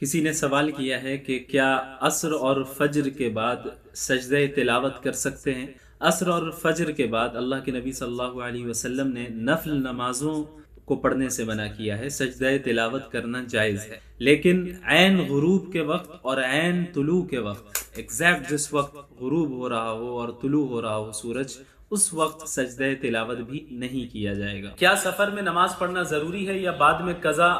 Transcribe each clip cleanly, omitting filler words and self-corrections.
کسی نے سوال کیا ہے کہ کیا عصر اور فجر کے بعد سجدہ تلاوت کر سکتے ہیں؟ عصر اور فجر کے بعد اللہ کے نبی صلی اللہ علیہ وسلم نے نفل نمازوں کو پڑھنے سے منع کیا ہے، سجدہ تلاوت کرنا جائز ہے، لیکن عین غروب کے وقت اور عین طلوع کے وقت، ایگزیکٹ جس وقت غروب ہو رہا ہو اور طلوع ہو رہا ہو سورج، اس وقت سجدہ تلاوت بھی نہیں کیا جائے گا۔ کیا سفر میں نماز پڑھنا ضروری ہے یا بعد میں قضا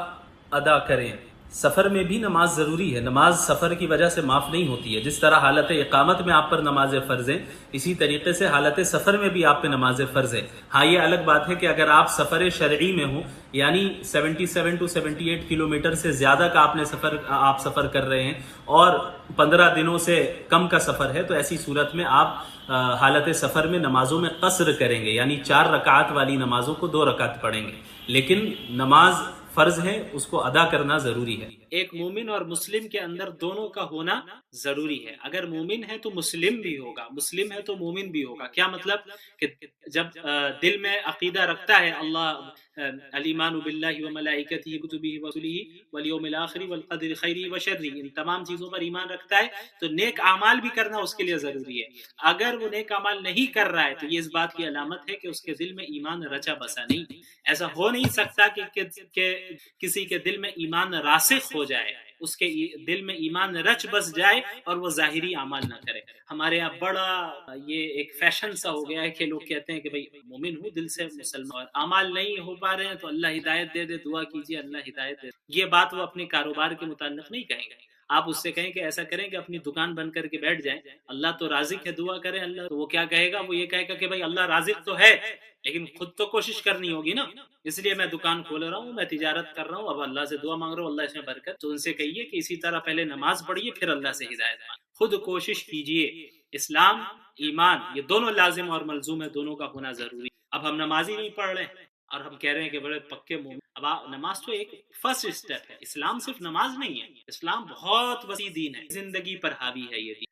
ادا کریں؟ سفر میں بھی نماز ضروری ہے، نماز سفر کی وجہ سے معاف نہیں ہوتی ہے۔ جس طرح حالت اقامت میں آپ پر نماز فرض ہے، اسی طریقے سے حالت سفر میں بھی آپ پہ نماز فرض ہے۔ ہاں، یہ الگ بات ہے کہ اگر آپ سفر شرعی میں ہوں، یعنی 77 to 78 کلومیٹر سے زیادہ کا آپ سفر کر رہے ہیں اور 15 دنوں سے کم کا سفر ہے، تو ایسی صورت میں آپ حالت سفر میں نمازوں میں قصر کریں گے، یعنی 4 رکعت والی نمازوں کو 2 رکعت پڑھیں گے، لیکن نماز فرض ہے، اس کو ادا کرنا ضروری ہے۔ ایک مومن اور مسلم کے اندر دونوں کا ہونا ضروری ہے۔ اگر مومن ہے تو مسلم بھی ہوگا، مسلم ہے تو مومن بھی ہوگا۔ کیا مطلب؟ کہ جب دل میں عقیدہ رکھتا ہے اللہ الایمان باللہ وملائکتہ کتبہ ورسلہ والیوم الآخر والقدر خیرہ وشرہ، ان تمام چیزوں پر ایمان رکھتا ہے تو نیک اعمال بھی کرنا اس کے لیے ضروری ہے۔ اگر وہ نیک اعمال نہیں کر رہا ہے تو یہ اس بات کی علامت ہے کہ اس کے دل میں ایمان رچا بسا نہیں۔ ایسا ہو نہیں سکتا کہ کسی کے دل میں ایمان راسخ ہو جائے، اس کے دل میں ایمان رچ بس جائے اور وہ ظاہری اعمال نہ کرے۔ ہمارے یہاں بڑا یہ ایک فیشن سا ہو گیا ہے کہ لوگ کہتے ہیں کہ بھئی مومن ہوں، دل سے مسلمان، اور اعمال نہیں ہو پا رہے ہیں تو اللہ ہدایت دے دے، دعا کیجیے اللہ ہدایت دے دے۔ یہ بات وہ اپنے کاروبار کے متعلق نہیں کہیں گے۔ آپ اس سے کہیں کہ ایسا کریں کہ اپنی دکان بند کر کے بیٹھ جائیں، اللہ تو رازق ہے، دعا کریں اللہ، تو وہ کیا کہے گا؟ وہ یہ کہے گا کہ بھئی اللہ رازق تو ہے لیکن خود تو کوشش کرنی ہوگی نا، اس لیے میں دکان کھول رہا ہوں، میں تجارت کر رہا ہوں، اب اللہ سے دعا مانگ رہا ہوں اللہ اس میں برکت۔ تو ان سے کہیے کہ اسی طرح پہلے نماز پڑھیے پھر اللہ سے ہدایت مانگیے، خود کوشش کیجیے۔ اسلام ایمان یہ دونوں لازم اور ملزوم ہے، دونوں کا ہونا ضروری۔ اب ہم نماز ہی نہیں پڑھ رہے ہیں اور ہم کہہ رہے ہیں کہ بڑے پکے مومن۔ اب نماز تو ایک فرسٹ اسٹیپ ہے، اسلام صرف نماز نہیں ہے، اسلام بہت وسیع دین ہے، زندگی پر حاوی ہے یہ دین،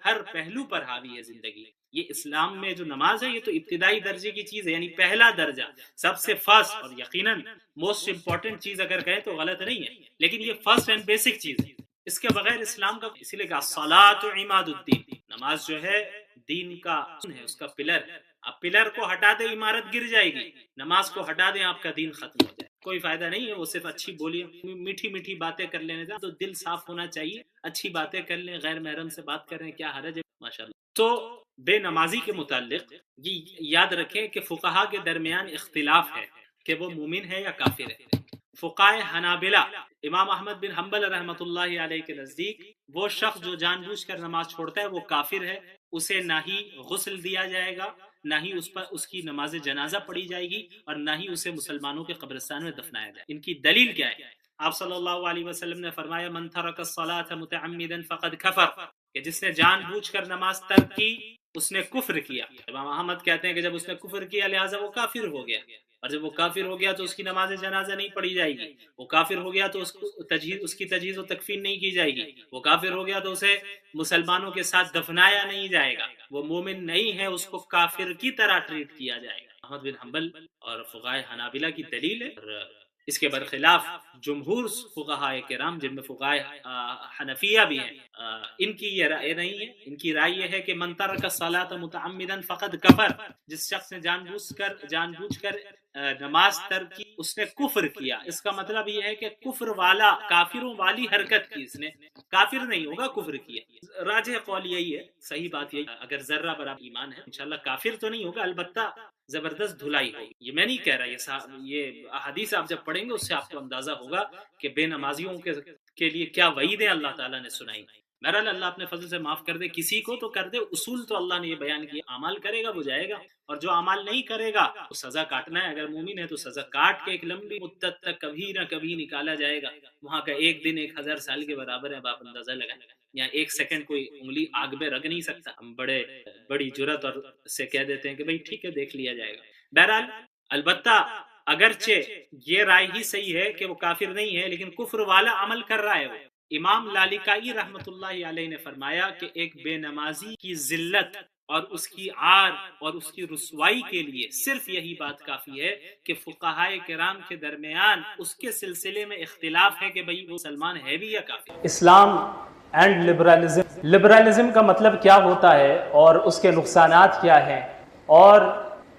ہر پہلو پر حاوی ہے زندگی۔ یہ اسلام میں جو نماز ہے یہ تو ابتدائی درجے کی چیز ہے، یعنی پہلا درجہ، سب سے فرسٹ اور یقیناً موسٹ امپورٹنٹ چیز اگر کہیں تو غلط نہیں ہے، لیکن یہ فرسٹ اینڈ بیسک چیز ہے، اس کے بغیر اسلام کا، اسی لیے کہا الصلاۃ عماد الدین، نماز جو ہے دین کا ہے، اس کا پلر ہے۔ آپ پلر کو ہٹا دیں عمارت گر جائے گی، نماز کو ہٹا دیں آپ کا دین ختم ہو جائے، کوئی فائدہ نہیں ہے۔ وہ صرف اچھی بولی میٹھی میٹھی باتیں کر لینے کا، تو دل صاف ہونا چاہیے، اچھی باتیں کر لیں، غیر محرم سے بات کر رہے ہیں کیا حرج ہے، ماشاءاللہ۔ تو بے نمازی کے متعلق یہ یاد رکھیں کہ فقہا کے درمیان اختلاف ہے کہ وہ مومن ہے یا کافر ہے۔ فقہائے حنابلہ، امام احمد بن حنبل رحمۃ اللہ علیہ کے نزدیک وہ شخص جو جان بوجھ کر نماز چھوڑتا ہے وہ کافر ہے، اسے نہ ہی غسل دیا جائے گا، نہ ہی اس پر اس کی نماز جنازہ پڑھی جائے گی، اور نہ ہی اسے مسلمانوں کے قبرستان میں دفنایا جائے۔ ان کی دلیل کیا ہے؟ آپ صلی اللہ علیہ وسلم نے فرمایا من ترک الصلاۃ متعمدا فقد کفر، کہ جس نے جان بوجھ کر نماز ترک کی اس نے کفر کیا۔ امام احمد کہتے ہیں کہ جب اس نے کفر کیا لہٰذا وہ کافر ہو گیا، اور جب وہ کافر ہو گیا تو اس کی نماز جنازہ نہیں پڑھی جائے گی، وہ کافر ہو گیا تو اس کی تجہیز و تکفین نہیں کی جائے گی، وہ کافر ہو گیا تو اسے مسلمانوں کے ساتھ دفنایا نہیں جائے گا، وہ مومن نہیں ہے، اس کو کافر کی طرح ٹریٹ کیا جائے گا۔ احمد بن حنبل اور فقہائے حنابلہ کی دلیل ہے، اور اس کے برخلاف جمہور فقہائے کرام جن میں فقہائے حنفیہ بھی ہیں، ان کی یہ رائے نہیں ہے، ان کی رائے یہ ہے کہ من ترک الصلاۃ متعمدا فقد کفر، جس شخص نے جان بوجھ کر نماز ترک کی اس نے کفر کیا۔ اس کا مطلب یہ ہے کہ کفر والا، کافروں والی حرکت کی، اس نے کافر نہیں ہوگا، کفر کیا۔ راجح قول یہی ہے، صحیح بات یہی، اگر ذرہ برابر ایمان ہے انشاءاللہ کافر تو نہیں ہوگا، البتہ زبردست دھلائی ہوگی۔ یہ میں نہیں کہہ رہا، یہ احادیث آپ جب پڑھیں گے اس سے آپ کو اندازہ ہوگا کہ بے نمازیوں کے لیے کیا وعیدیں اللہ تعالیٰ نے سنائی۔ بہرحال اللہ اپنے فضل سے معاف کر دے، کسی کو تو کر دے، اصول تو اللہ نے یہ بیان کیا، اعمال کرے گا وہ جائے گا، اور جو اعمال نہیں کرے گا تو سزا کاٹنا ہے، اگر مومن ہے تو سزا کاٹ کے ایک لمبی مدت تک کبھی نہ کبھی نکالا جائے گا، وہاں کا ایک دن 1000 سال کے برابر ہے، اب آپ اندازہ لگائیں، یا ایک سیکنڈ کوئی انگلی آگ میں رکھ نہیں سکتا۔ ہم بڑی جرات اور سے کہہ دیتے ہیں کہ بھئی ٹھیک ہے دیکھ لیا جائے گا۔ بہرحال البتہ اگرچہ یہ رائے ہی صحیح ہے کہ وہ کافر نہیں ہے لیکن کفر والا عمل کر رہا ہے وہ۔ امام لالکائی رحمۃ اللہ علیہ نے فرمایا کہ ایک بے نمازی کی ذلت اور اس کی عار اور اس کی رسوائی کے لیے صرف یہی بات کافی ہے کہ فقہائے کرام کے درمیان اس کے سلسلے میں اختلاف ہے کہ بھئی وہ مسلمان ہے بھی یا کافر۔ اسلام اینڈ لبرلزم، لبرلزم کا مطلب کیا ہوتا ہے اور اس کے نقصانات کیا ہیں، اور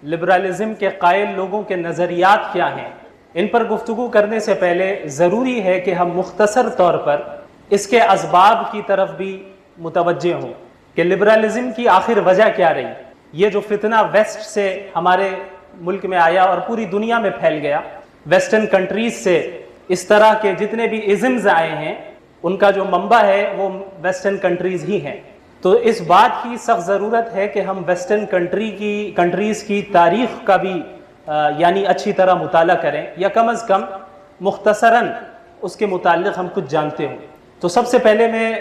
لبرلزم کے قائل لوگوں کے نظریات کیا ہیں، ان پر گفتگو کرنے سے پہلے ضروری ہے کہ ہم مختصر طور پر اس کے اسباب کی طرف بھی متوجہ ہوں کہ لبرلزم کی آخر وجہ کیا رہی۔ یہ جو فتنہ ویسٹ سے ہمارے ملک میں آیا اور پوری دنیا میں پھیل گیا، ویسٹرن کنٹریز سے اس طرح کے جتنے بھی ازمز آئے ہیں ان کا جو منبع ہے وہ ویسٹرن کنٹریز ہی ہیں۔ تو اس بات کی سخت ضرورت ہے کہ ہم ویسٹرن کنٹریز کی تاریخ کا بھی یعنی اچھی طرح مطالعہ کریں، یا کم از کم مختصراً اس کے متعلق ہم کچھ جانتے ہوں۔ تو سب سے پہلے میں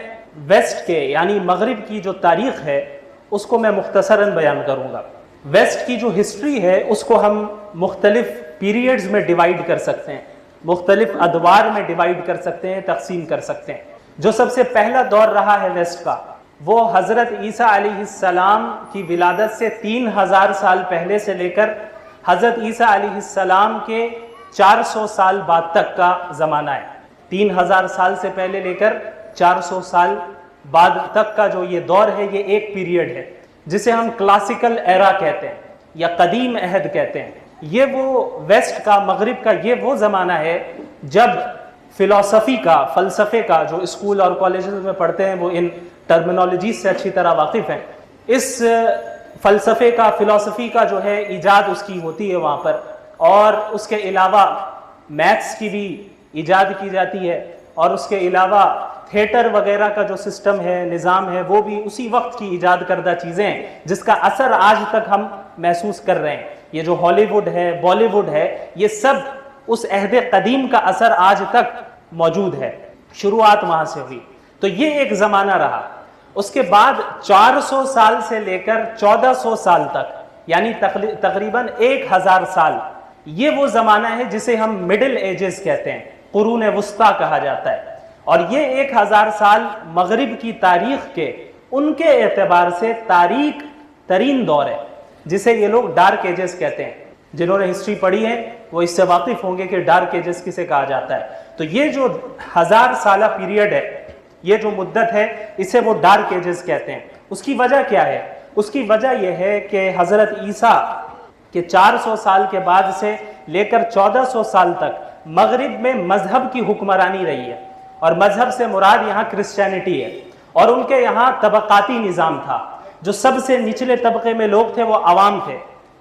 ویسٹ کے یعنی مغرب کی جو تاریخ ہے اس کو میں مختصراً بیان کروں گا۔ ویسٹ کی جو ہسٹری ہے اس کو ہم مختلف پیریڈز میں ڈیوائیڈ کر سکتے ہیں، مختلف ادوار میں ڈیوائیڈ کر سکتے ہیں، تقسیم کر سکتے ہیں۔ جو سب سے پہلا دور رہا ہے ویسٹ کا، وہ حضرت عیسیٰ علیہ السلام کی ولادت سے 3000 سال پہلے سے لے کر حضرت عیسیٰ علیہ السلام کے 400 سال بعد تک کا زمانہ ہے۔ 3000 سال سے پہلے لے کر 400 سال بعد تک کا جو یہ دور ہے، یہ ایک پیریڈ ہے جسے ہم کلاسیکل ایرا کہتے ہیں یا قدیم عہد کہتے ہیں۔ یہ وہ ویسٹ کا، مغرب کا یہ وہ زمانہ ہے جب فلسفی کا، فلسفے کا، جو اسکول اور کالجز میں پڑھتے ہیں وہ ان ٹرمینالوجیز سے اچھی طرح واقف ہیں، اس فلسفے کا، فلسفی کا جو ہے ایجاد اس کی ہوتی ہے وہاں پر، اور اس کے علاوہ میتھس کی بھی ایجاد کی جاتی ہے، اور اس کے علاوہ تھیٹر وغیرہ کا جو سسٹم ہے، نظام ہے، وہ بھی اسی وقت کی ایجاد کردہ چیزیں ہیں جس کا اثر آج تک ہم محسوس کر رہے ہیں۔ یہ جو ہالی ووڈ ہے، بالی ووڈ ہے، یہ سب اس عہد قدیم کا اثر آج تک موجود ہے، شروعات وہاں سے ہوئی۔ تو یہ ایک زمانہ رہا۔ اس کے بعد 400 سال سے لے کر 1400 سال تک، یعنی تقریباً 1000 سال، یہ وہ زمانہ ہے جسے ہم مڈل ایجز کہتے ہیں، قرون وسطیٰ کہا جاتا ہے۔ اور یہ 1000 سال مغرب کی تاریخ کے ان کے اعتبار سے تاریک ترین دور ہے، جسے یہ لوگ ڈارک ایجز کہتے ہیں۔ جنہوں نے ہسٹری پڑھی ہے وہ اس سے واقف ہوں گے کہ ڈارک ایجز کسے کہا جاتا ہے۔ تو یہ جو 1000 سالہ پیریڈ ہے، یہ جو مدت ہے، اسے وہ ڈارک ایجز کہتے ہیں۔ اس کی وجہ کیا ہے؟ اس کی وجہ یہ ہے کہ حضرت عیسیٰ کے 400 سال کے بعد سے لے کر 1400 سال تک مغرب میں مذہب کی حکمرانی رہی ہے، اور مذہب سے مراد یہاں کرسچینٹی ہے، اور ان کے یہاں طبقاتی نظام تھا۔ جو سب سے نچلے طبقے میں لوگ تھے وہ عوام تھے،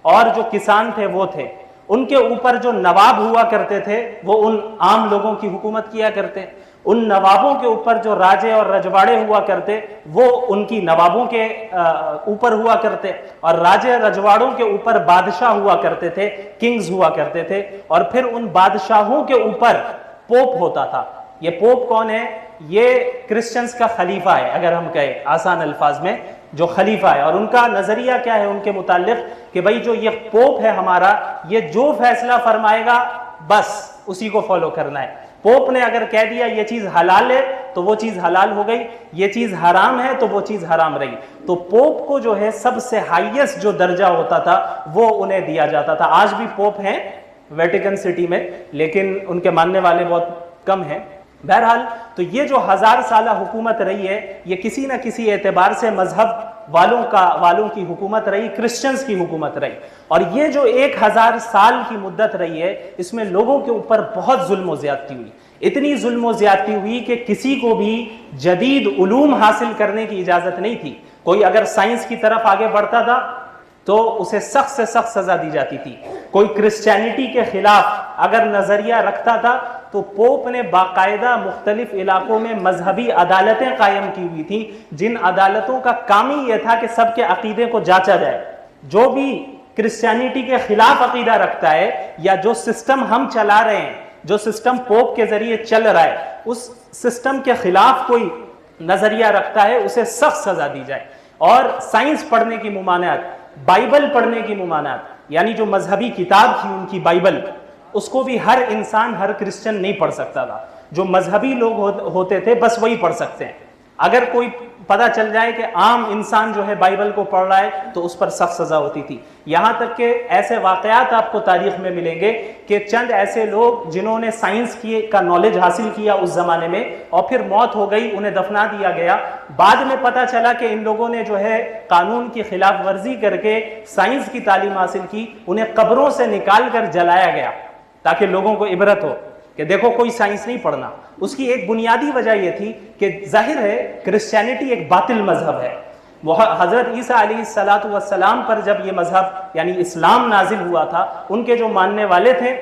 اور جو کسان تھے وہ تھے۔ ان کے اوپر جو نواب ہوا کرتے تھے وہ ان عام لوگوں کی حکومت کیا کرتے۔ ان نوابوں کے اوپر جو راجے اور رجواڑے ہوا کرتے وہ ان کی نوابوں کے اوپر ہوا کرتے، اور راجے رجواڑوں کے اوپر بادشاہ ہوا کرتے تھے، کنگز ہوا کرتے تھے، اور پھر ان بادشاہوں کے اوپر پوپ ہوتا تھا۔ یہ پوپ کون ہے؟ یہ کرسچنز کا خلیفہ ہے، اگر ہم کہیں آسان الفاظ میں، جو خلیفہ ہے۔ اور ان کا نظریہ کیا ہے ان کے متعلق؟ کہ بھئی جو یہ پوپ ہے ہمارا، یہ جو فیصلہ فرمائے گا بس اسی کو فالو کرنا ہے۔ پوپ نے اگر کہہ دیا یہ چیز حلال ہے تو وہ چیز حلال ہو گئی، یہ چیز حرام ہے تو وہ چیز حرام رہی۔ تو پوپ کو جو ہے سب سے ہائیسٹ جو درجہ ہوتا تھا وہ انہیں دیا جاتا تھا۔ آج بھی پوپ ہیں ویٹیکن سٹی میں، لیکن ان کے ماننے والے بہت کم ہیں۔ بہرحال تو یہ جو 1000 سالہ حکومت رہی ہے، یہ کسی نہ کسی اعتبار سے مذہب والوں کی حکومت رہی، کرسچنز کی حکومت رہی۔ اور یہ جو 1000 سال کی مدت رہی ہے، اس میں لوگوں کے اوپر بہت ظلم و زیادتی ہوئی۔ اتنی ظلم و زیادتی ہوئی کہ کسی کو بھی جدید علوم حاصل کرنے کی اجازت نہیں تھی۔ کوئی اگر سائنس کی طرف آگے بڑھتا تھا تو اسے سخت سے سخت سزا دی جاتی تھی۔ کوئی کرسچینٹی کے خلاف اگر نظریہ رکھتا تھا تو پوپ نے باقاعدہ مختلف علاقوں میں مذہبی عدالتیں قائم کی ہوئی تھیں، جن عدالتوں کا کام ہی یہ تھا کہ سب کے عقیدے کو جانچا جائے۔ جو بھی کرسچینٹی کے خلاف عقیدہ رکھتا ہے، یا جو سسٹم ہم چلا رہے ہیں، جو سسٹم پوپ کے ذریعے چل رہا ہے، اس سسٹم کے خلاف کوئی نظریہ رکھتا ہے اسے سخت سزا دی جائے۔ اور سائنس پڑھنے کی ممانعت، بائبل پڑھنے کی ممانعت، یعنی جو مذہبی کتاب تھی ان کی بائبل، اس کو بھی ہر انسان، ہر کرسچن نہیں پڑھ سکتا تھا۔ جو مذہبی لوگ ہوتے تھے بس وہی پڑھ سکتے ہیں۔ اگر کوئی پتہ چل جائے کہ عام انسان جو ہے بائبل کو پڑھ رہا ہے تو اس پر سخت سزا ہوتی تھی. یہاں تک کہ ایسے واقعات آپ کو تاریخ میں ملیں گے کہ چند ایسے لوگ جنہوں نے سائنس کا نالج حاصل کیا اس زمانے میں اور پھر موت ہو گئی, انہیں دفنا دیا گیا, بعد میں پتہ چلا کہ ان لوگوں نے جو ہے قانون کی خلاف ورزی کر کے سائنس کی تعلیم حاصل کی, انہیں قبروں سے نکال کر جلایا گیا تاکہ لوگوں کو عبرت ہو کہ دیکھو کوئی سائنس نہیں پڑھنا. اس کی ایک بنیادی وجہ یہ تھی کہ ظاہر ہے کرسچینٹی ایک باطل مذہب ہے. حضرت عیسیٰ علیہ السلام پر جب یہ مذہب یعنی اسلام نازل ہوا تھا, ان کے جو ماننے والے تھے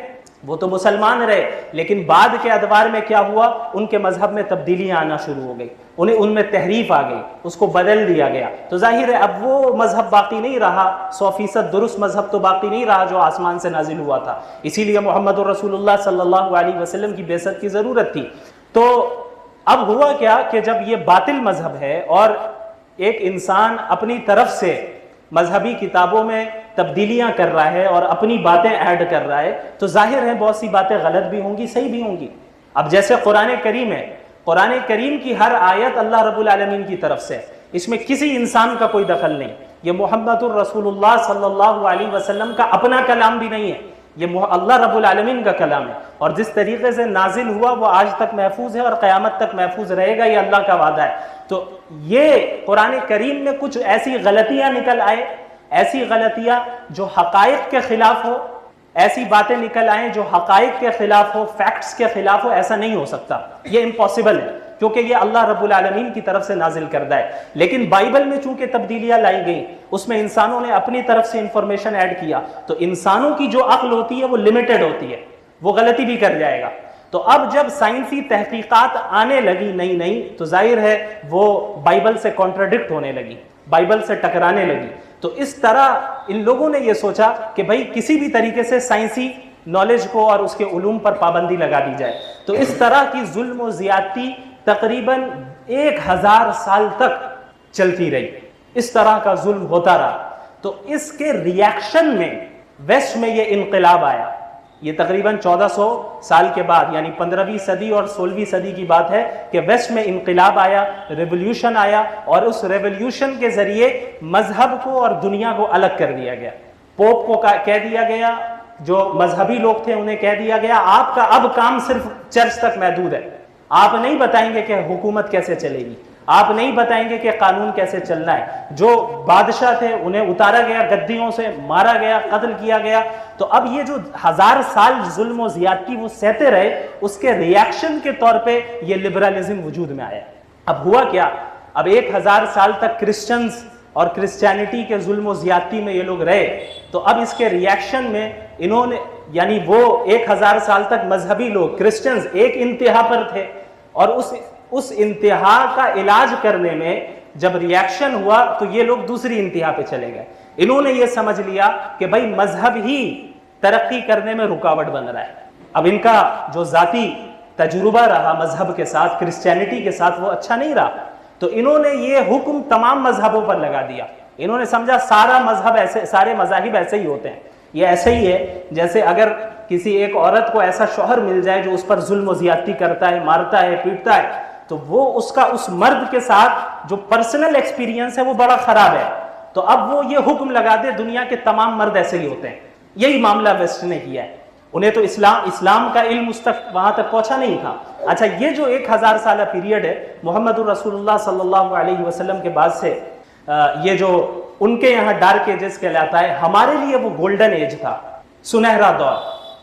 وہ تو مسلمان رہے, لیکن بعد کے ادوار میں کیا ہوا, ان کے مذہب میں تبدیلیاں آنا شروع ہو گئی, ان میں تحریف آ گئی, اس کو بدل دیا گیا. تو ظاہر ہے اب وہ مذہب باقی نہیں رہا, 100% درست مذہب تو باقی نہیں رہا جو آسمان سے نازل ہوا تھا. اسی لیے محمد الرسول اللہ صلی اللہ علیہ وسلم کی بعثت کی ضرورت تھی. تو اب ہوا کیا کہ جب یہ باطل مذہب ہے اور ایک انسان اپنی طرف سے مذہبی کتابوں میں تبدیلیاں کر رہا ہے اور اپنی باتیں ایڈ کر رہا ہے, تو ظاہر ہے بہت سی باتیں غلط بھی ہوں گی, صحیح بھی ہوں گی. اب جیسے قرآن کریم ہے, قرآن کریم کی ہر آیت اللہ رب العالمین کی طرف سے, اس میں کسی انسان کا کوئی دخل نہیں. یہ محمد الرسول اللہ صلی اللہ علیہ وسلم کا اپنا کلام بھی نہیں ہے, یہ اللہ رب العالمین کا کلام ہے, اور جس طریقے سے نازل ہوا وہ آج تک محفوظ ہے اور قیامت تک محفوظ رہے گا, یہ اللہ کا وعدہ ہے. تو یہ قرآن کریم میں کچھ ایسی غلطیاں نکل آئے, ایسی غلطیاں جو حقائق کے خلاف ہو, ایسی باتیں نکل آئیں جو حقائق کے خلاف ہو, فیکٹس کے خلاف ہو, ایسا نہیں ہو سکتا, یہ امپاسبل ہے کیونکہ یہ اللہ رب العالمین کی طرف سے نازل کردہ ہے. لیکن بائبل میں چونکہ تبدیلیاں لائی گئیں, اس میں انسانوں نے اپنی طرف سے انفارمیشن ایڈ کیا, تو انسانوں کی جو عقل ہوتی ہے وہ لمیٹڈ ہوتی ہے, وہ غلطی بھی کر جائے گا. تو اب جب سائنسی تحقیقات آنے لگی نئی تو ظاہر ہے وہ بائبل سے کانٹراڈکٹ ہونے لگی, بائبل سے ٹکرانے لگی. تو اس طرح ان لوگوں نے یہ سوچا کہ بھائی کسی بھی طریقے سے سائنسی نالج کو اور اس کے علوم پر پابندی لگا دی جائے. تو اس طرح کی ظلم و زیادتی تقریباً 1000 سال تک چلتی رہی, اس طرح کا ظلم ہوتا رہا. تو اس کے ریاکشن میں ویسٹ میں یہ انقلاب آیا. یہ تقریباً 1400 سال کے بعد یعنی 15ویں صدی اور 16ویں صدی کی بات ہے کہ ویسٹ میں انقلاب آیا, ریولوشن آیا, اور اس ریولوشن کے ذریعے مذہب کو اور دنیا کو الگ کر دیا گیا. پوپ کو کہہ دیا گیا, جو مذہبی لوگ تھے انہیں کہہ دیا گیا آپ کا اب کام صرف چرچ تک محدود ہے, آپ نہیں بتائیں گے کہ حکومت کیسے چلے گی, آپ نہیں بتائیں گے کہ قانون کیسے چلنا ہے. جو بادشاہ تھے انہیں اتارا گیا گدیوں سے, مارا گیا, قتل کیا گیا. تو اب یہ جو 1000 سال ظلم و زیادتی وہ سہتے رہے, اس کے ریاکشن کے طور پہ یہ لبرلزم وجود میں آیا. اب ہوا کیا, اب 1000 سال تک کرسچنز اور کرسچینٹی کے ظلم و زیادتی میں یہ لوگ رہے, تو اب اس کے ریاکشن میں انہوں نے یعنی وہ 1000 سال تک مذہبی لوگ کرسچنز ایک انتہا پر تھے, اور اس انتہا کا علاج کرنے میں جب ریاکشن ہوا تو یہ لوگ دوسری انتہا پہ چلے گئے. انہوں نے یہ سمجھ لیا کہ بھائی مذہب ہی ترقی کرنے میں رکاوٹ بن رہا ہے. اب ان کا جو ذاتی تجربہ رہا مذہب کے ساتھ, کرسچینٹی کے ساتھ, وہ اچھا نہیں رہا. تو انہوں نے یہ حکم تمام مذہبوں پر لگا دیا. انہوں نے سمجھا سارا مذہب ایسے, سارے مذاہب ایسے ہی ہوتے ہیں. یہ ایسے ہی ہے جیسے اگر کسی ایک عورت کو ایسا شوہر مل جائے جو اس پر ظلم و زیادتی کرتا ہے, مارتا ہے, پیٹتا ہے, تو وہ اس مرد کے ساتھ جو پرسنل ایکسپیرینس ہے وہ بڑا خراب ہے. تو اب وہ یہ حکم لگا دے دنیا کے تمام مرد ایسے ہی ہوتے ہیں. یہی معاملہ ویسٹ نے کیا ہے. انہیں تو اسلام کا علم وہاں تک پہنچا نہیں تھا. اچھا, یہ جو 1000 سالہ پیریڈ ہے محمد الرسول اللہ صلی اللہ علیہ وسلم کے بعد سے, یہ جو ان کے یہاں ڈارک ایجز کہلاتا ہے, ہمارے لیے وہ گولڈن ایج تھا, سنہرا دور,